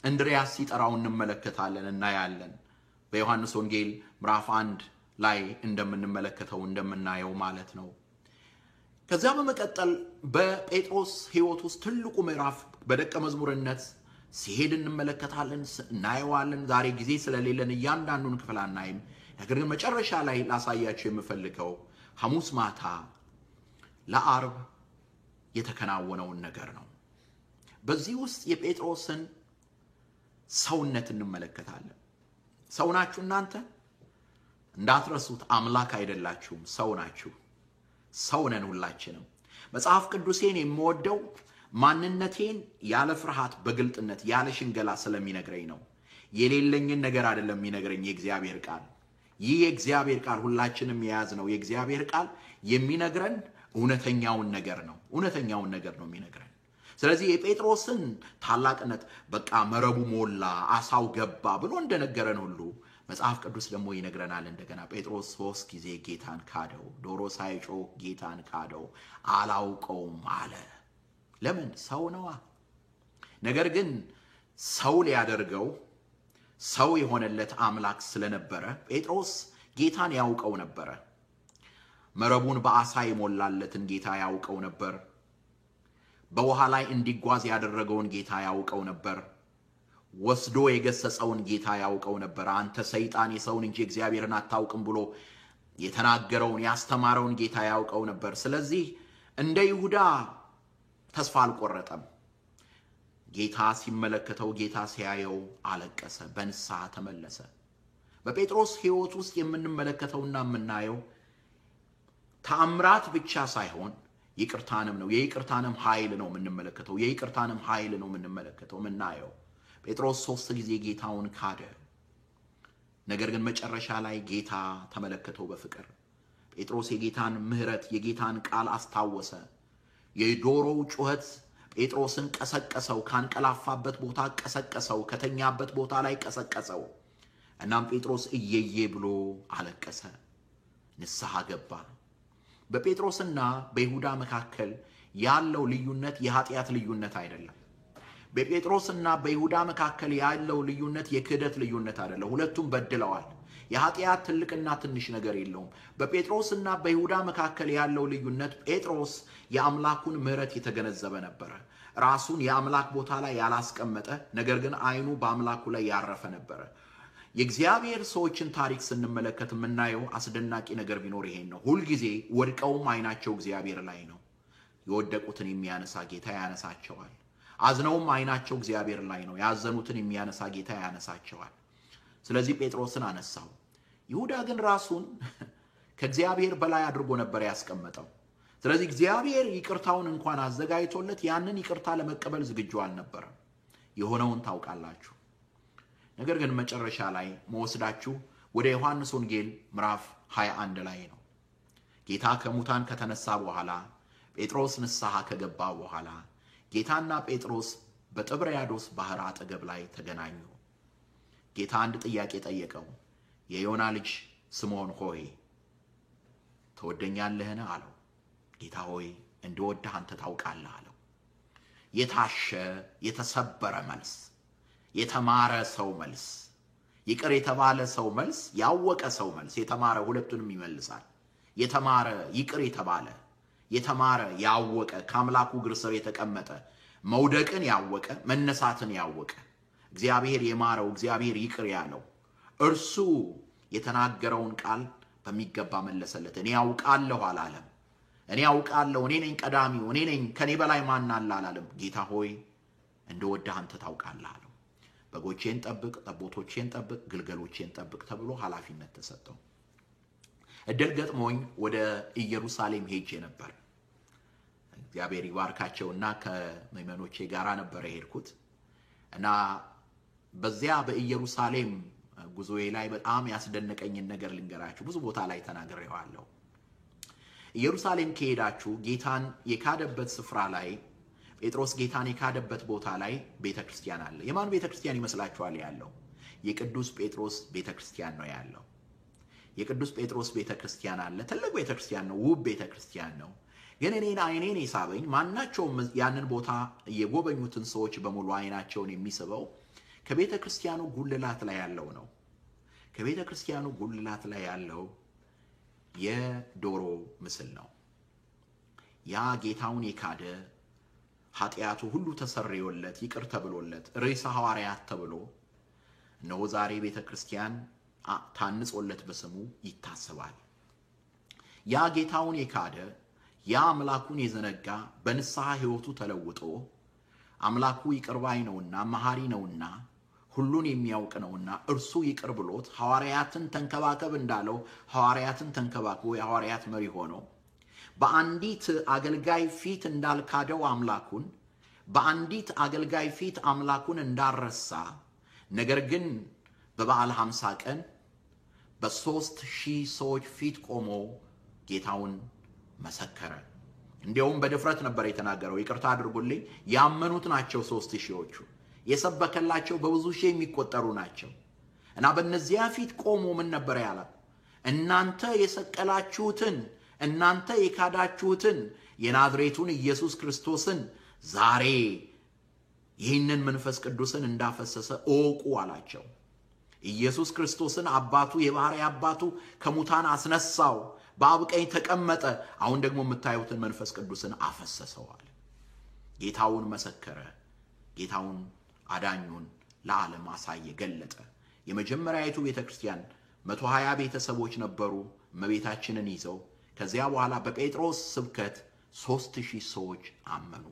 [SPEAKER 1] እንድሪያስ ሲጠራው እንመለከታለን፣ እናያለን። በዮሐንስ ወንጌል ምዕራፍ 1 ላይ እንደምናየው ማለት ነው። ከዛ በመቀጠል በጴጥሮስ ሕይወት ውስጥ ትልቁ ምዕራፍ በደቀ መዝሙርነት ሲሄድ እንመለከታለን፣ እናየዋለን። ዛሬ ጊዜ ስለሌለን እያንዳንዱን ክፍል አናይም። ነገር ግን መጨረሻ ላይ ላሳያችሁ የምፈልገው ሐሙስ ማታ ለዓርብ የተከናወነውን ነገር ነው። በዚህ ውስጥ የጴጥሮስን ሰውነት እንመለከታለን። ሰው ናችሁ እናንተ፣ እንዳትረሱት። አምላክ አይደላችሁም፣ ሰው ናችሁ። ሰው ነን ሁላችንም። መጽሐፍ ቅዱሴን የምወደው ማንነቴን ያለ ፍርሃት በግልጥነት ያለ ሽንገላ ስለሚነግረኝ ነው። የሌለኝን ነገር አይደለም የሚነግረኝ የእግዚአብሔር ቃል። ይህ የእግዚአብሔር ቃል ሁላችንም የያዝነው የእግዚአብሔር ቃል የሚነግረን እውነተኛውን ነገር ነው የሚነግረን። ስለዚህ የጴጥሮስን ታላቅነት በቃ መረቡ ሞላ፣ አሳው ገባ ብሎ እንደነገረን ሁሉ መጽሐፍ ቅዱስ ደግሞ ይነግረናል። እንደገና ጴጥሮስ 3 ጊዜ ጌታን ካደው፣ ዶሮ ሳይጮህ ጌታን ካደው፣ አላውቀውም አለ። ለምን? ሰው ነዋ። ነገር ግን ሰው ሊያደርገው ሰው የሆነለት አምላክ ስለነበረ ጴጥሮስ ጌታን ያውቀው ነበር። መረቡን በአሳ የሞላለትን ጌታ ያውቀው ነበር። በውሃ ላይ እንዲጓዝ ያደረገውን ጌታ ያውቀው ነበር። ወስዶ የገሰጸውን ጌታ ያውቀው ነበር። አንተ ሰይጣን የሰውን እንጂ እግዚአብሔርን አታውቅም ብሎ የተናገረውን ያስተማረውን ጌታ ያውቀው ነበር። ስለዚህ እንደ ይሁዳ ተስፋ አልቆረጠም። ጌታ ሲመለከተው፣ ጌታ ሲያየው አለቀሰ፣ በንስሐ ተመለሰ። በጴጥሮስ ሕይወት ውስጥ የምንመለከተውና የምናየው ተአምራት ብቻ ሳይሆን ይቅርታንም ነው። የይቅርታንም ኃይል ነው የምንመለከተው። የምናየው ጴጥሮስ 3 ጊዜ ጌታውን ካደ። ነገር ግን መጨረሻ ላይ ጌታ ተመለከተው በፍቅር። ጴጥሮስ የጌታን ምሕረት የጌታን ቃል አስታወሰ። የዶሮው ጩኸት ጴጥሮስን ቀሰቀሰው፣ ካንቀላፋበት ቦታ ቀሰቀሰው፣ ከተኛበት ቦታ ላይ ቀሰቀሰው። እናም ጴጥሮስ እየየ ብሎ አለቀሰ፣ ንስሐ ገባ። በጴጥሮስና በይሁዳ መካከል ያለው ልዩነት የኃጢአት ልዩነት አይደለም። በጴጥሮስና በይሁዳ መካከል ያለው ልዩነት የክህደት ልዩነት አይደለም። ሁለቱም በድለዋል። የኃጢአት ትልቅና ትንሽ ነገር የለውም። በጴጥሮስና በይሁዳ መካከል ያለው ልዩነት ጴጥሮስ የአምላኩን ምሕረት የተገነዘበ ነበር። ራሱን የአምላክ ቦታ ላይ ያላስቀመጠ፣ ነገር ግን አይኑ በአምላኩ ላይ ያረፈ ነበር። የእግዚአብሔር ሰዎችን ታሪክ ስንመለከት የምናየው አስደናቂ ነገር ቢኖር ይሄን ነው። ሁል ጊዜ ወድቀውም አይናቸው እግዚአብሔር ላይ ነው። የወደቁትን የሚያነሳ ጌታ ያነሳቸዋል። አዝነውም አይናቸው እግዚአብሔር ላይ ነው። ያዘኑትን የሚያነሳ ጌታ ያነሳቸዋል። ስለዚህ ጴጥሮስን አነሳው። ይሁዳ ግን ራሱን ከእግዚአብሔር በላይ አድርጎ ነበር ያስቀመጠው። ስለዚህ እግዚአብሔር ይቅርታውን እንኳን አዘጋጅቶለት ያንን ይቅርታ ለመቀበል ዝግጁ አልነበረም። የሆነውን ታውቃላችሁ። ነገር ግን መጨረሻ ላይ መወስዳችሁ ወደ ዮሐንስ ወንጌል ምዕራፍ 21 ላይ ነው። ጌታ ከሙታን ከተነሳ በኋላ ጴጥሮስ ንስሐ ከገባ በኋላ ጌታና ጴጥሮስ በጥብርያዶስ ባህር አጠገብ ላይ ተገናኙ። ጌታ አንድ ጥያቄ ጠየቀው። የዮና ልጅ ስምዖን ሆይ ትወደኛለህን አለው። ጌታ ሆይ እንድወድህ አንተ ታውቃለህ አለው። የታሸ የተሰበረ መልስ፣ የተማረ ሰው መልስ፣ ይቅር የተባለ ሰው መልስ፣ ያወቀ ሰው መልስ። የተማረ ሁለቱንም ይመልሳል። የተማረ ይቅር የተባለ ያወቀ ከአምላኩ እግር ስር የተቀመጠ መውደቅን ያወቀ መነሳትን ያወቀ እግዚአብሔር የማረው እግዚአብሔር ይቅር ያለው እርሱ የተናገረውን ቃል በሚገባ መለሰለት። እኔ ያውቃለሁ አላለም። እኔ ያውቃለሁ፣ እኔ ነኝ ቀዳሚው፣ እኔ ነኝ፣ ከኔ በላይ ማን አለ አላለም። ጌታ ሆይ እንደወደህ አንተ ታውቃለህ አለው። በጎቼን ጠብቅ፣ ጠቦቶቼን ጠብቅ፣ ግልገሎቼን ጠብቅ ተብሎ ኃላፊነት ተሰጠው። እድል ገጥሞኝ ወደ ኢየሩሳሌም ሄጄ ነበር። እግዚአብሔር ይባርካቸውና ከመይመኖቼ ጋራ ነበር የሄድኩት እና በዚያ በኢየሩሳሌም ጉዞዬ ላይ በጣም ያስደነቀኝን ነገር ልንገራችሁ። ብዙ ቦታ ላይ ተናግሬዋለሁ። ኢየሩሳሌም ከሄዳችሁ ጌታን የካደበት ስፍራ ላይ ጴጥሮስ ጌታን የካደበት ቦታ ላይ ቤተክርስቲያን አለ። የማን ቤተክርስቲያን ይመስላችኋል ያለው? የቅዱስ ጴጥሮስ ቤተክርስቲያን ነው ያለው። የቅዱስ ጴጥሮስ ቤተክርስቲያን አለ። ትልቅ ቤተክርስቲያን ነው፣ ውብ ቤተክርስቲያን ነው። ግን አይኔን የሳበኝ ማናቸውም ያንን ቦታ የጎበኙትን ሰዎች በሙሉ አይናቸውን የሚስበው ከቤተክርስቲያኑ ጉልላት ላይ ያለው ነው። ከቤተክርስቲያኑ ጉልላት ላይ ያለው የዶሮ ምስል ነው። ያ ጌታውን የካደ ኃጢአቱ ሁሉ ተሰርዮለት ይቅር ተብሎለት ርዕሰ ሐዋርያት ተብሎ ነው ዛሬ ቤተክርስቲያን ታንጾለት በስሙ ይታሰባል። ያ ጌታውን የካደ ያ አምላኩን የዘነጋ በንስሐ ሕይወቱ ተለውጦ አምላኩ ይቅርባይ ነውና መሐሪ ነውና ሁሉን የሚያውቅ ነውና እርሱ ይቅር ብሎት ሐዋርያትን ተንከባከብ እንዳለው ሐዋርያትን ተንከባክቦ የሐዋርያት መሪ ሆኖ በአንዲት አገልጋይ ፊት እንዳልካደው አምላኩን በአንዲት አገልጋይ ፊት አምላኩን እንዳረሳ ነገር ግን በበዓል 50 ቀን በ3000 ሰዎች ፊት ቆሞ ጌታውን መሰከረ። እንዲያውም በድፍረት ነበር የተናገረው። ይቅርታ አድርጉልኝ፣ ያመኑት ናቸው 3000ዎቹ፣ የሰበከላቸው በብዙ ሺህ የሚቆጠሩ ናቸው። እና በእነዚያ ፊት ቆሞ ምን ነበር ያለው? እናንተ የሰቀላችሁትን እናንተ የካዳችሁትን የናዝሬቱን ኢየሱስ ክርስቶስን ዛሬ ይህንን መንፈስ ቅዱስን እንዳፈሰሰ እወቁ አላቸው። ኢየሱስ ክርስቶስን አባቱ የባሕርይ አባቱ ከሙታን አስነሳው፣ በአብ ቀኝ ተቀመጠ። አሁን ደግሞ የምታዩትን መንፈስ ቅዱስን አፈሰሰዋል። ጌታውን መሰከረ። ጌታውን አዳኙን ለዓለም አሳየ፣ ገለጠ። የመጀመሪያይቱ ቤተክርስቲያን 120 ቤተሰቦች ነበሩ እመቤታችንን ይዘው። ከዚያ በኋላ በጴጥሮስ ስብከት 3000 ሰዎች አመኑ።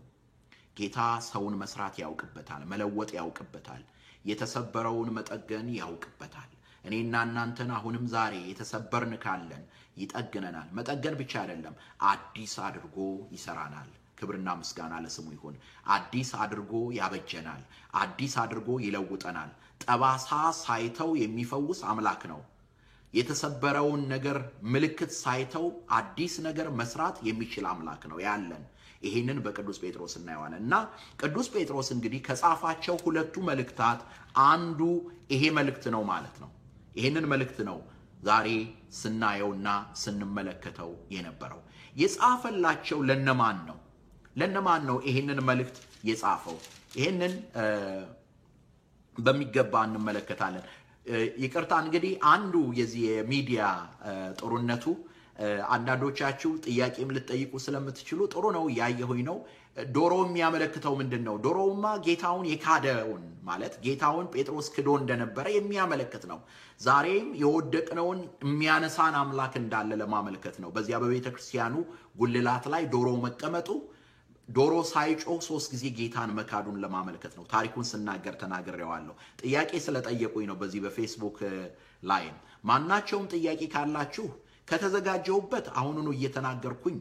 [SPEAKER 1] ጌታ ሰውን መስራት ያውቅበታል፣ መለወጥ ያውቅበታል፣ የተሰበረውን መጠገን ያውቅበታል። እኔና እናንተን አሁንም ዛሬ የተሰበርን ካለን ይጠግነናል። መጠገን ብቻ አይደለም፣ አዲስ አድርጎ ይሰራናል። ክብርና ምስጋና ለስሙ ይሁን። አዲስ አድርጎ ያበጀናል፣ አዲስ አድርጎ ይለውጠናል። ጠባሳ ሳይተው የሚፈውስ አምላክ ነው። የተሰበረውን ነገር ምልክት ሳይተው አዲስ ነገር መስራት የሚችል አምላክ ነው ያለን። ይሄንን በቅዱስ ጴጥሮስ እናየዋለን። እና ቅዱስ ጴጥሮስ እንግዲህ ከጻፋቸው ሁለቱ መልእክታት አንዱ ይሄ መልእክት ነው ማለት ነው። ይሄንን መልእክት ነው ዛሬ ስናየውና ስንመለከተው የነበረው። የጻፈላቸው ለነማን ነው? ለነማን ነው ይሄንን መልእክት የጻፈው? ይሄንን በሚገባ እንመለከታለን። ይቅርታ እንግዲህ አንዱ የዚህ የሚዲያ ጥሩነቱ አንዳንዶቻችሁ ጥያቄም ልትጠይቁ ስለምትችሉ ጥሩ ነው፣ ያየሁኝ ነው። ዶሮ የሚያመለክተው ምንድነው? ዶሮውማ ጌታውን የካደውን ማለት ጌታውን ጴጥሮስ ክዶ እንደነበረ የሚያመለክት ነው። ዛሬም የወደቅነውን የሚያነሳን አምላክ እንዳለ ለማመልከት ነው። በዚያ በቤተክርስቲያኑ ጉልላት ላይ ዶሮ መቀመጡ ዶሮ ሳይጮህ 3 ጊዜ ጌታን መካዱን ለማመልከት ነው። ታሪኩን ስናገር ተናግሬዋለሁ። ጥያቄ ስለጠየቁኝ ነው በዚህ በፌስቡክ ላይ። ማናቸውም ጥያቄ ካላችሁ ከተዘጋጀውበት አሁኑኑ እየተናገርኩኝ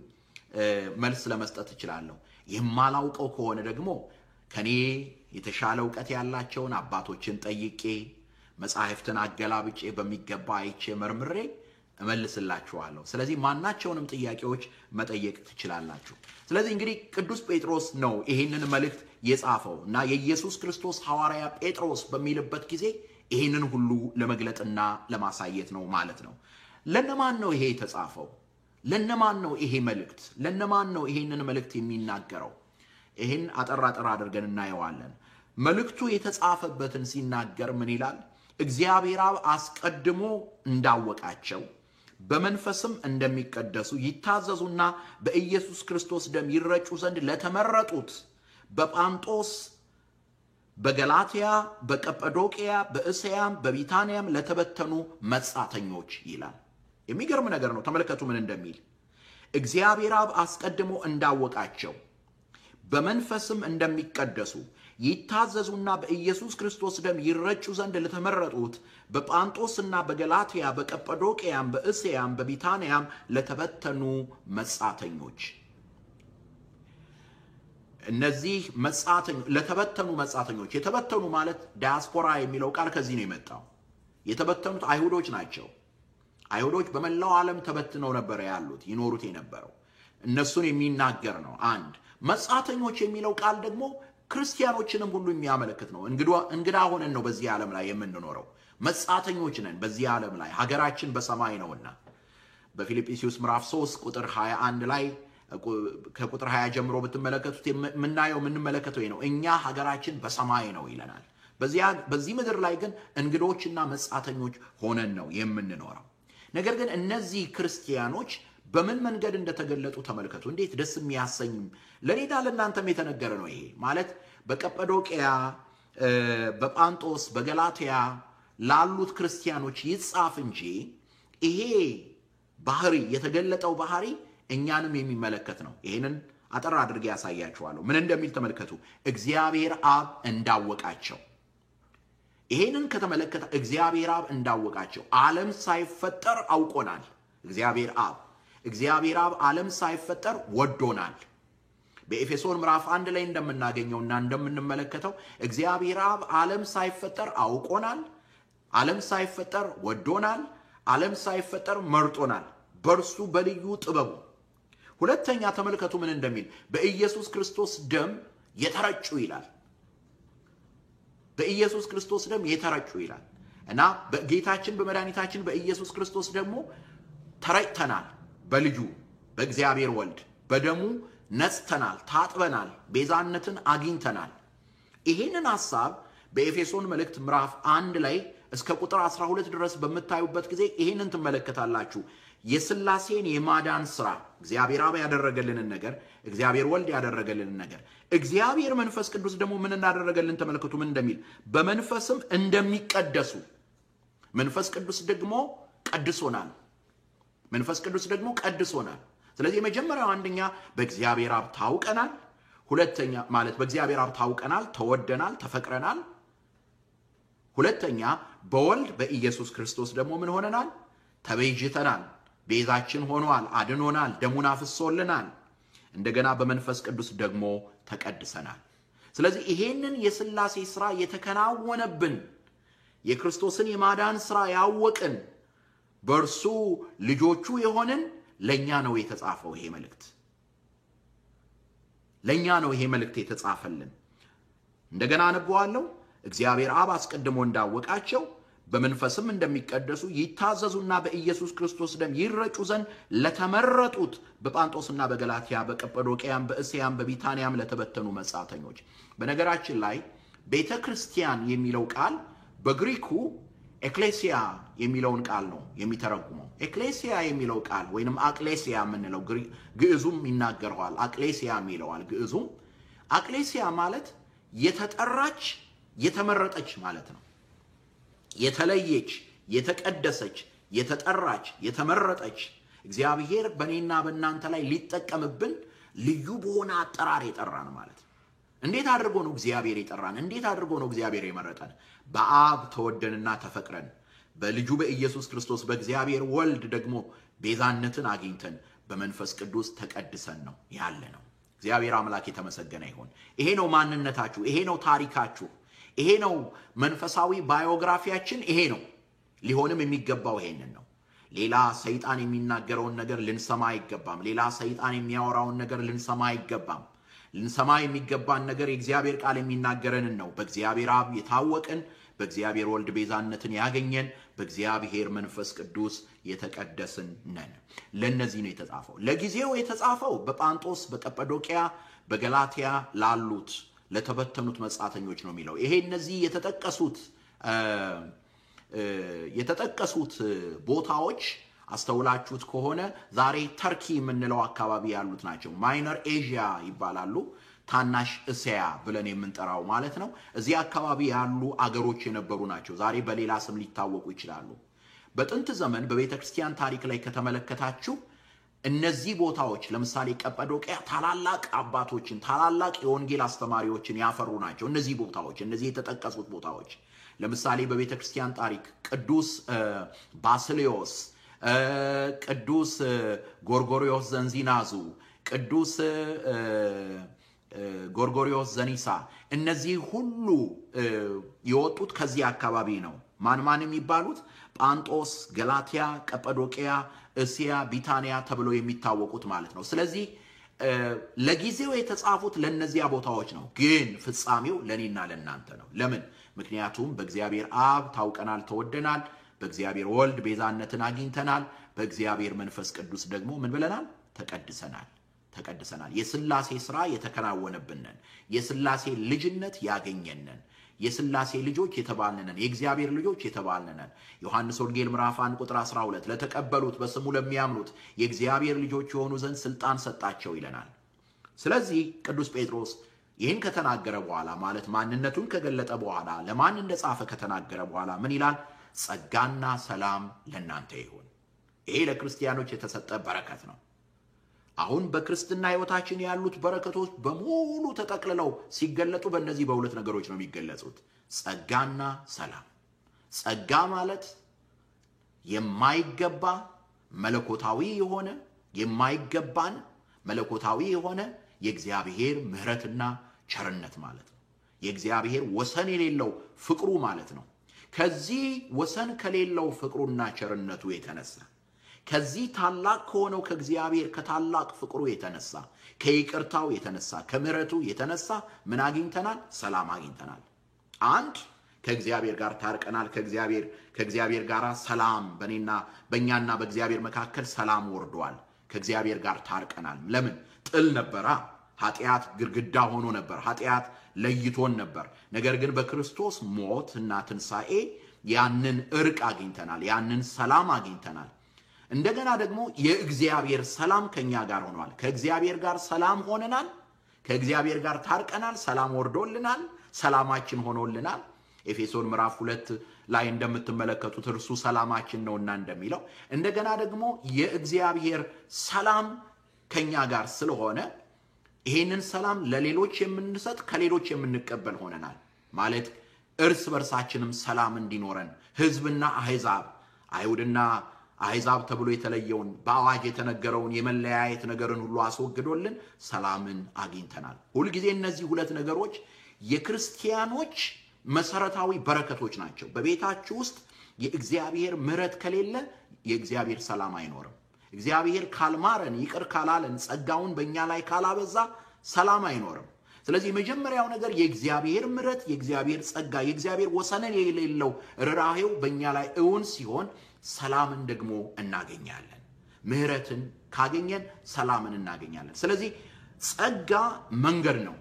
[SPEAKER 1] መልስ ለመስጠት እችላለሁ። የማላውቀው ከሆነ ደግሞ ከኔ የተሻለ ዕውቀት ያላቸውን አባቶችን ጠይቄ መጻሕፍትን አገላብጬ በሚገባ አይቼ መርምሬ እመልስላችኋለሁ። ስለዚህ ማናቸውንም ጥያቄዎች መጠየቅ ትችላላችሁ። ስለዚህ እንግዲህ ቅዱስ ጴጥሮስ ነው ይሄንን መልእክት የጻፈው እና የኢየሱስ ክርስቶስ ሐዋርያ ጴጥሮስ በሚልበት ጊዜ ይሄንን ሁሉ ለመግለጥና ለማሳየት ነው ማለት ነው። ለነማን ነው ይሄ የተጻፈው? ለነማን ነው ይሄ መልእክት? ለነማን ነው ይሄንን መልእክት የሚናገረው? ይሄን አጠር አድርገን እናየዋለን። መልእክቱ የተጻፈበትን ሲናገር ምን ይላል? እግዚአብሔር አብ አስቀድሞ እንዳወቃቸው በመንፈስም እንደሚቀደሱ ይታዘዙና በኢየሱስ ክርስቶስ ደም ይረጩ ዘንድ ለተመረጡት በጳንጦስ፣ በገላትያ፣ በቀጰዶቅያ፣ በእስያም በቢታንያም ለተበተኑ መጻተኞች ይላል። የሚገርም ነገር ነው። ተመልከቱ ምን እንደሚል። እግዚአብሔር አብ አስቀድሞ እንዳወቃቸው በመንፈስም እንደሚቀደሱ ይታዘዙና በኢየሱስ ክርስቶስ ደም ይረጩ ዘንድ ለተመረጡት በጳንጦስና በገላትያ በቀጰዶቅያም በእስያም በቢታንያም ለተበተኑ መጻተኞች። እነዚህ ለተበተኑ መጻተኞች፣ የተበተኑ ማለት ዲያስፖራ የሚለው ቃል ከዚህ ነው የመጣው። የተበተኑት አይሁዶች ናቸው። አይሁዶች በመላው ዓለም ተበትነው ነበር ያሉት ይኖሩት የነበረው። እነሱን የሚናገር ነው። አንድ መጻተኞች የሚለው ቃል ደግሞ ክርስቲያኖችንም ሁሉ የሚያመለክት ነው። እንግዳ ሆነን ነው በዚህ ዓለም ላይ የምንኖረው። መጻተኞች ነን በዚህ ዓለም ላይ፣ ሀገራችን በሰማይ ነውና በፊልጵስዩስ ምዕራፍ 3 ቁጥር 21 ላይ ከቁጥር 20 ጀምሮ ብትመለከቱት የምንመለከተው ነው። እኛ ሀገራችን በሰማይ ነው ይለናል። በዚህ ምድር ላይ ግን እንግዶችና መጻተኞች ሆነን ነው የምንኖረው። ነገር ግን እነዚህ ክርስቲያኖች በምን መንገድ እንደተገለጡ ተመልከቱ። እንዴት ደስ የሚያሰኝ ለኔና ለእናንተም የተነገረ ነው። ይሄ ማለት በቀጰዶቅያ፣ በጳንጦስ፣ በገላትያ ላሉት ክርስቲያኖች ይጻፍ እንጂ ይሄ ባህሪ የተገለጠው ባህሪ እኛንም የሚመለከት ነው። ይሄንን አጠር አድርጌ ያሳያችኋለሁ። ምን እንደሚል ተመልከቱ። እግዚአብሔር አብ እንዳወቃቸው። ይሄንን ከተመለከተ እግዚአብሔር አብ እንዳወቃቸው፣ ዓለም ሳይፈጠር አውቆናል። እግዚአብሔር አብ ዓለም ሳይፈጠር ወዶናል። በኤፌሶን ምዕራፍ 1 ላይ እንደምናገኘውና እንደምንመለከተው እግዚአብሔር አብ ዓለም ሳይፈጠር አውቆናል፣ ዓለም ሳይፈጠር ወዶናል፣ ዓለም ሳይፈጠር መርጦናል በእርሱ በልዩ ጥበቡ። ሁለተኛ ተመልከቱ ምን እንደሚል። በኢየሱስ ክርስቶስ ደም የተረጩ ይላል። በኢየሱስ ክርስቶስ ደም የተረጩ ይላል እና በጌታችን በመድኃኒታችን በኢየሱስ ክርስቶስ ደግሞ ተረጭተናል። በልጁ በእግዚአብሔር ወልድ በደሙ ነጽተናል፣ ታጥበናል፣ ቤዛነትን አግኝተናል። ይሄንን ሐሳብ በኤፌሶን መልእክት ምዕራፍ 1 ላይ እስከ ቁጥር 12 ድረስ በመታዩበት ጊዜ ይሄንን ትመለከታላችሁ። የሥላሴን የማዳን ሥራ እግዚአብሔር አብ ያደረገልንን ነገር፣ እግዚአብሔር ወልድ ያደረገልንን ነገር፣ እግዚአብሔር መንፈስ ቅዱስ ደግሞ ምን እንዳደረገልን ተመልከቱ ምን እንደሚል። በመንፈስም እንደሚቀደሱ መንፈስ ቅዱስ ደግሞ ቀድሶናል። መንፈስ ቅዱስ ደግሞ ቀድሶናል። ስለዚህ የመጀመሪያው አንደኛ በእግዚአብሔር አብ ታውቀናል። ሁለተኛ ማለት በእግዚአብሔር አብ ታውቀናል፣ ተወደናል፣ ተፈቅረናል። ሁለተኛ በወልድ በኢየሱስ ክርስቶስ ደግሞ ምን ሆነናል? ተቤዥተናል፣ ቤዛችን ሆኗል፣ አድኖናል፣ ደሙን አፍሶልናል። እንደገና በመንፈስ ቅዱስ ደግሞ ተቀድሰናል። ስለዚህ ይሄንን የሥላሴ ሥራ የተከናወነብን የክርስቶስን የማዳን ሥራ ያወቅን በእርሱ ልጆቹ የሆንን ለኛ ነው የተጻፈው ይሄ መልእክት። ለኛ ነው ይሄ መልእክት የተጻፈልን። እንደገና አነበዋለሁ። እግዚአብሔር አብ አስቀድሞ እንዳወቃቸው በመንፈስም እንደሚቀደሱ ይታዘዙና በኢየሱስ ክርስቶስ ደም ይረጩ ዘንድ ለተመረጡት በጳንጦስና በገላትያ በቀጰዶቅያም በእስያም በቢታንያም ለተበተኑ መጻተኞች። በነገራችን ላይ ቤተ ክርስቲያን የሚለው ቃል በግሪኩ ኤክሌሲያ የሚለውን ቃል ነው የሚተረጉመው። ኤክሌሲያ የሚለው ቃል ወይንም አክሌሲያ የምንለው ግዕዙም ይናገረዋል። አክሌሲያ የሚለዋል ግዕዙም። አክሌሲያ ማለት የተጠራች የተመረጠች ማለት ነው። የተለየች፣ የተቀደሰች፣ የተጠራች፣ የተመረጠች እግዚአብሔር በእኔና በእናንተ ላይ ሊጠቀምብን ልዩ በሆነ አጠራር የጠራን ማለት ነው። እንዴት አድርጎ ነው እግዚአብሔር የጠራን? እንዴት አድርጎ ነው እግዚአብሔር የመረጠን? በአብ ተወደንና ተፈቅረን በልጁ በኢየሱስ ክርስቶስ በእግዚአብሔር ወልድ ደግሞ ቤዛነትን አግኝተን በመንፈስ ቅዱስ ተቀድሰን ነው ያለ ነው። እግዚአብሔር አምላክ የተመሰገነ ይሁን። ይሄ ነው ማንነታችሁ፣ ይሄ ነው ታሪካችሁ፣ ይሄ ነው መንፈሳዊ ባዮግራፊያችን። ይሄ ነው ሊሆንም የሚገባው። ይሄንን ነው። ሌላ ሰይጣን የሚናገረውን ነገር ልንሰማ አይገባም። ሌላ ሰይጣን የሚያወራውን ነገር ልንሰማ አይገባም። ልንሰማ የሚገባን ነገር የእግዚአብሔር ቃል የሚናገረንን ነው። በእግዚአብሔር አብ የታወቅን፣ በእግዚአብሔር ወልድ ቤዛነትን ያገኘን፣ በእግዚአብሔር መንፈስ ቅዱስ የተቀደስን ነን። ለነዚህ ነው የተጻፈው። ለጊዜው የተጻፈው በጳንጦስ፣ በቀጰዶቅያ፣ በገላትያ ላሉት ለተበተኑት መጻተኞች ነው የሚለው። ይሄ እነዚህ የተጠቀሱት ቦታዎች አስተውላችሁት ከሆነ ዛሬ ተርኪ የምንለው አካባቢ ያሉት ናቸው። ማይነር ኤዥያ ይባላሉ። ታናሽ እስያ ብለን የምንጠራው ማለት ነው። እዚህ አካባቢ ያሉ አገሮች የነበሩ ናቸው። ዛሬ በሌላ ስም ሊታወቁ ይችላሉ። በጥንት ዘመን በቤተክርስቲያን ታሪክ ላይ ከተመለከታችሁ እነዚህ ቦታዎች ለምሳሌ ቀጰዶቅያ ታላላቅ አባቶችን፣ ታላላቅ የወንጌል አስተማሪዎችን ያፈሩ ናቸው። እነዚህ ቦታዎች፣ እነዚህ የተጠቀሱት ቦታዎች ለምሳሌ በቤተክርስቲያን ታሪክ ቅዱስ ባስልዮስ፣ ቅዱስ ጎርጎርዮስ ዘንዚናዙ፣ ቅዱስ ጎርጎርዮስ ዘኒሳ፣ እነዚህ ሁሉ የወጡት ከዚህ አካባቢ ነው። ማን የሚባሉት? ጳንጦስ፣ ገላትያ፣ ቀጰዶቅያ፣ እስያ፣ ቢታንያ ተብለው የሚታወቁት ማለት ነው። ስለዚህ ለጊዜው የተጻፉት ለነዚያ ቦታዎች ነው፣ ግን ፍጻሜው ለኔና ለናንተ ነው። ለምን? ምክንያቱም በእግዚአብሔር አብ ታውቀናል፣ ተወደናል። በእግዚአብሔር ወልድ ቤዛነትን አግኝተናል። በእግዚአብሔር መንፈስ ቅዱስ ደግሞ ምን ብለናል? ተቀድሰናል። የሥላሴ ሥራ የተከናወነብንን፣ የሥላሴ ልጅነት ያገኘንን፣ የሥላሴ ልጆች የተባልነን፣ የእግዚአብሔር ልጆች የተባልነን። ዮሐንስ ወንጌል ምዕራፍ 1 ቁጥር 12 ለተቀበሉት በስሙ ለሚያምኑት የእግዚአብሔር ልጆች የሆኑ ዘንድ ስልጣን ሰጣቸው ይለናል። ስለዚህ ቅዱስ ጴጥሮስ ይህን ከተናገረ በኋላ ማለት ማንነቱን ከገለጠ በኋላ ለማን እንደጻፈ ከተናገረ በኋላ ምን ይላል? ጸጋና ሰላም ለእናንተ ይሁን። ይሄ ለክርስቲያኖች የተሰጠ በረከት ነው። አሁን በክርስትና ሕይወታችን ያሉት በረከቶች በሙሉ ተጠቅልለው ሲገለጡ በእነዚህ በሁለት ነገሮች ነው የሚገለጹት፣ ጸጋና ሰላም። ጸጋ ማለት የማይገባ መለኮታዊ የሆነ የማይገባን መለኮታዊ የሆነ የእግዚአብሔር ምሕረትና ቸርነት ማለት ነው። የእግዚአብሔር ወሰን የሌለው ፍቅሩ ማለት ነው። ከዚህ ወሰን ከሌለው ፍቅሩና ቸርነቱ የተነሳ ከዚህ ታላቅ ከሆነው ከእግዚአብሔር ከታላቅ ፍቅሩ የተነሳ ከይቅርታው የተነሳ ከምሕረቱ የተነሳ ምን አግኝተናል? ሰላም አግኝተናል። አንድ ከእግዚአብሔር ጋር ታርቀናል። ከእግዚአብሔር ጋር ሰላም በእኛና በእግዚአብሔር መካከል ሰላም ወርዷል። ከእግዚአብሔር ጋር ታርቀናል። ለምን? ጥል ነበራ። ኃጢአት ግድግዳ ሆኖ ነበር። ኃጢአት ለይቶን ነበር። ነገር ግን በክርስቶስ ሞት እና ትንሣኤ ያንን እርቅ አግኝተናል። ያንን ሰላም አግኝተናል። እንደገና ደግሞ የእግዚአብሔር ሰላም ከኛ ጋር ሆኗል። ከእግዚአብሔር ጋር ሰላም ሆነናል። ከእግዚአብሔር ጋር ታርቀናል። ሰላም ወርዶልናል። ሰላማችን ሆኖልናል። ኤፌሶን ምዕራፍ 2 ላይ እንደምትመለከቱት እርሱ ሰላማችን ነውና እንደሚለው እንደገና ደግሞ የእግዚአብሔር ሰላም ከኛ ጋር ስለሆነ ይሄንን ሰላም ለሌሎች የምንሰጥ ከሌሎች የምንቀበል ሆነናል። ማለት እርስ በርሳችንም ሰላም እንዲኖረን ሕዝብና አሕዛብ አይሁድና አሕዛብ ተብሎ የተለየውን በአዋጅ የተነገረውን የመለያየት ነገርን ሁሉ አስወግዶልን ሰላምን አግኝተናል። ሁልጊዜ እነዚህ ሁለት ነገሮች የክርስቲያኖች መሰረታዊ በረከቶች ናቸው። በቤታችሁ ውስጥ የእግዚአብሔር ምሕረት ከሌለ የእግዚአብሔር ሰላም አይኖርም። እግዚአብሔር ካልማረን፣ ይቅር ካላለን፣ ጸጋውን በእኛ ላይ ካላበዛ ሰላም አይኖርም። ስለዚህ መጀመሪያው ነገር የእግዚአብሔር ምሕረት፣ የእግዚአብሔር ጸጋ፣ የእግዚአብሔር ወሰን የሌለው ርኅራኄው በእኛ ላይ እውን ሲሆን ሰላምን ደግሞ እናገኛለን። ምሕረትን ካገኘን ሰላምን እናገኛለን። ስለዚህ ጸጋ መንገድ ነው፣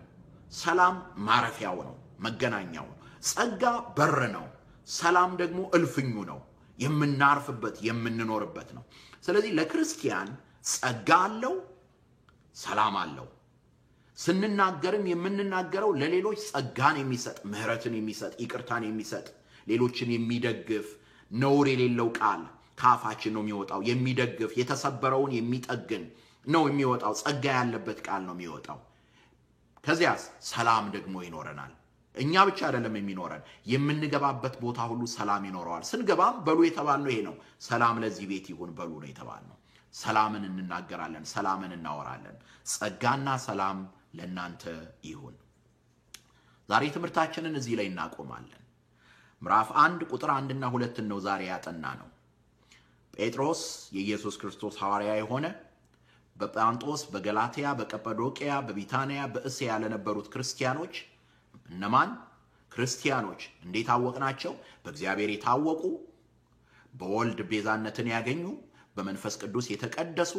[SPEAKER 1] ሰላም ማረፊያው ነው፣ መገናኛው ነው። ጸጋ በር ነው፣ ሰላም ደግሞ እልፍኙ ነው፣ የምናርፍበት የምንኖርበት ነው። ስለዚህ ለክርስቲያን ጸጋ አለው፣ ሰላም አለው። ስንናገርም የምንናገረው ለሌሎች ጸጋን የሚሰጥ ምሕረትን የሚሰጥ ይቅርታን የሚሰጥ ሌሎችን የሚደግፍ ነውር የሌለው ቃል ካፋችን ነው የሚወጣው። የሚደግፍ የተሰበረውን የሚጠግን ነው የሚወጣው። ጸጋ ያለበት ቃል ነው የሚወጣው። ከዚያስ ሰላም ደግሞ ይኖረናል። እኛ ብቻ አይደለም የሚኖረን፣ የምንገባበት ቦታ ሁሉ ሰላም ይኖረዋል። ስንገባም በሉ የተባልነው ይሄ ነው። ሰላም ለዚህ ቤት ይሁን በሉ ነው የተባልነው። ሰላምን እንናገራለን፣ ሰላምን እናወራለን። ጸጋና ሰላም ለእናንተ ይሁን። ዛሬ ትምህርታችንን እዚህ ላይ እናቆማለን። ምዕራፍ 1 ቁጥር 1 እና 2 ነው ዛሬ ያጠና ነው። ጴጥሮስ የኢየሱስ ክርስቶስ ሐዋርያ የሆነ በጳንጦስ፣ በገላትያ፣ በቀጰዶቅያ፣ በቢታንያ፣ በእስያ ለነበሩት ክርስቲያኖች እነማን ክርስቲያኖች እንዴት አወቅናቸው? በእግዚአብሔር የታወቁ በወልድ ቤዛነትን ያገኙ በመንፈስ ቅዱስ የተቀደሱ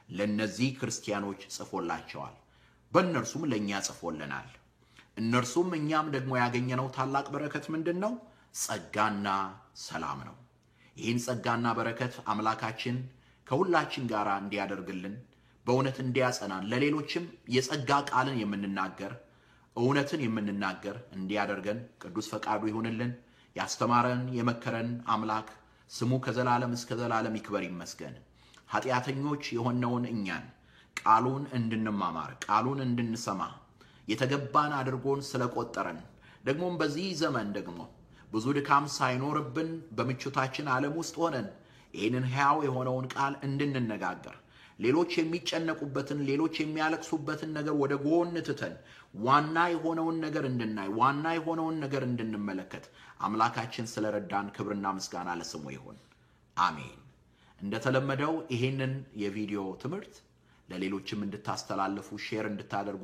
[SPEAKER 1] ለነዚህ ክርስቲያኖች ጽፎላቸዋል። በእነርሱም ለኛ ጽፎልናል። እነርሱም እኛም ደግሞ ያገኘነው ታላቅ በረከት ምንድነው? ጸጋና ሰላም ነው። ይህን ጸጋና በረከት አምላካችን ከሁላችን ጋር እንዲያደርግልን በእውነት እንዲያጸናን ለሌሎችም የጸጋ ቃልን የምንናገር እውነትን የምንናገር እንዲያደርገን ቅዱስ ፈቃዱ ይሁንልን። ያስተማረን የመከረን አምላክ ስሙ ከዘላለም እስከ ዘላለም ይክበር ይመስገን። ኃጢአተኞች የሆነውን እኛን ቃሉን እንድንማማር ቃሉን እንድንሰማ የተገባን አድርጎን ስለቆጠረን ደግሞም በዚህ ዘመን ደግሞ ብዙ ድካም ሳይኖርብን በምቾታችን ዓለም ውስጥ ሆነን ይህንን ሕያው የሆነውን ቃል እንድንነጋገር ሌሎች የሚጨነቁበትን ሌሎች የሚያለቅሱበትን ነገር ወደ ጎን ትተን ዋና የሆነውን ነገር እንድናይ ዋና የሆነውን ነገር እንድንመለከት አምላካችን ስለረዳን ክብርና ምስጋና ለስሙ ይሁን። አሜን። እንደተለመደው ይሄንን የቪዲዮ ትምህርት ለሌሎችም እንድታስተላልፉ ሼር እንድታደርጉ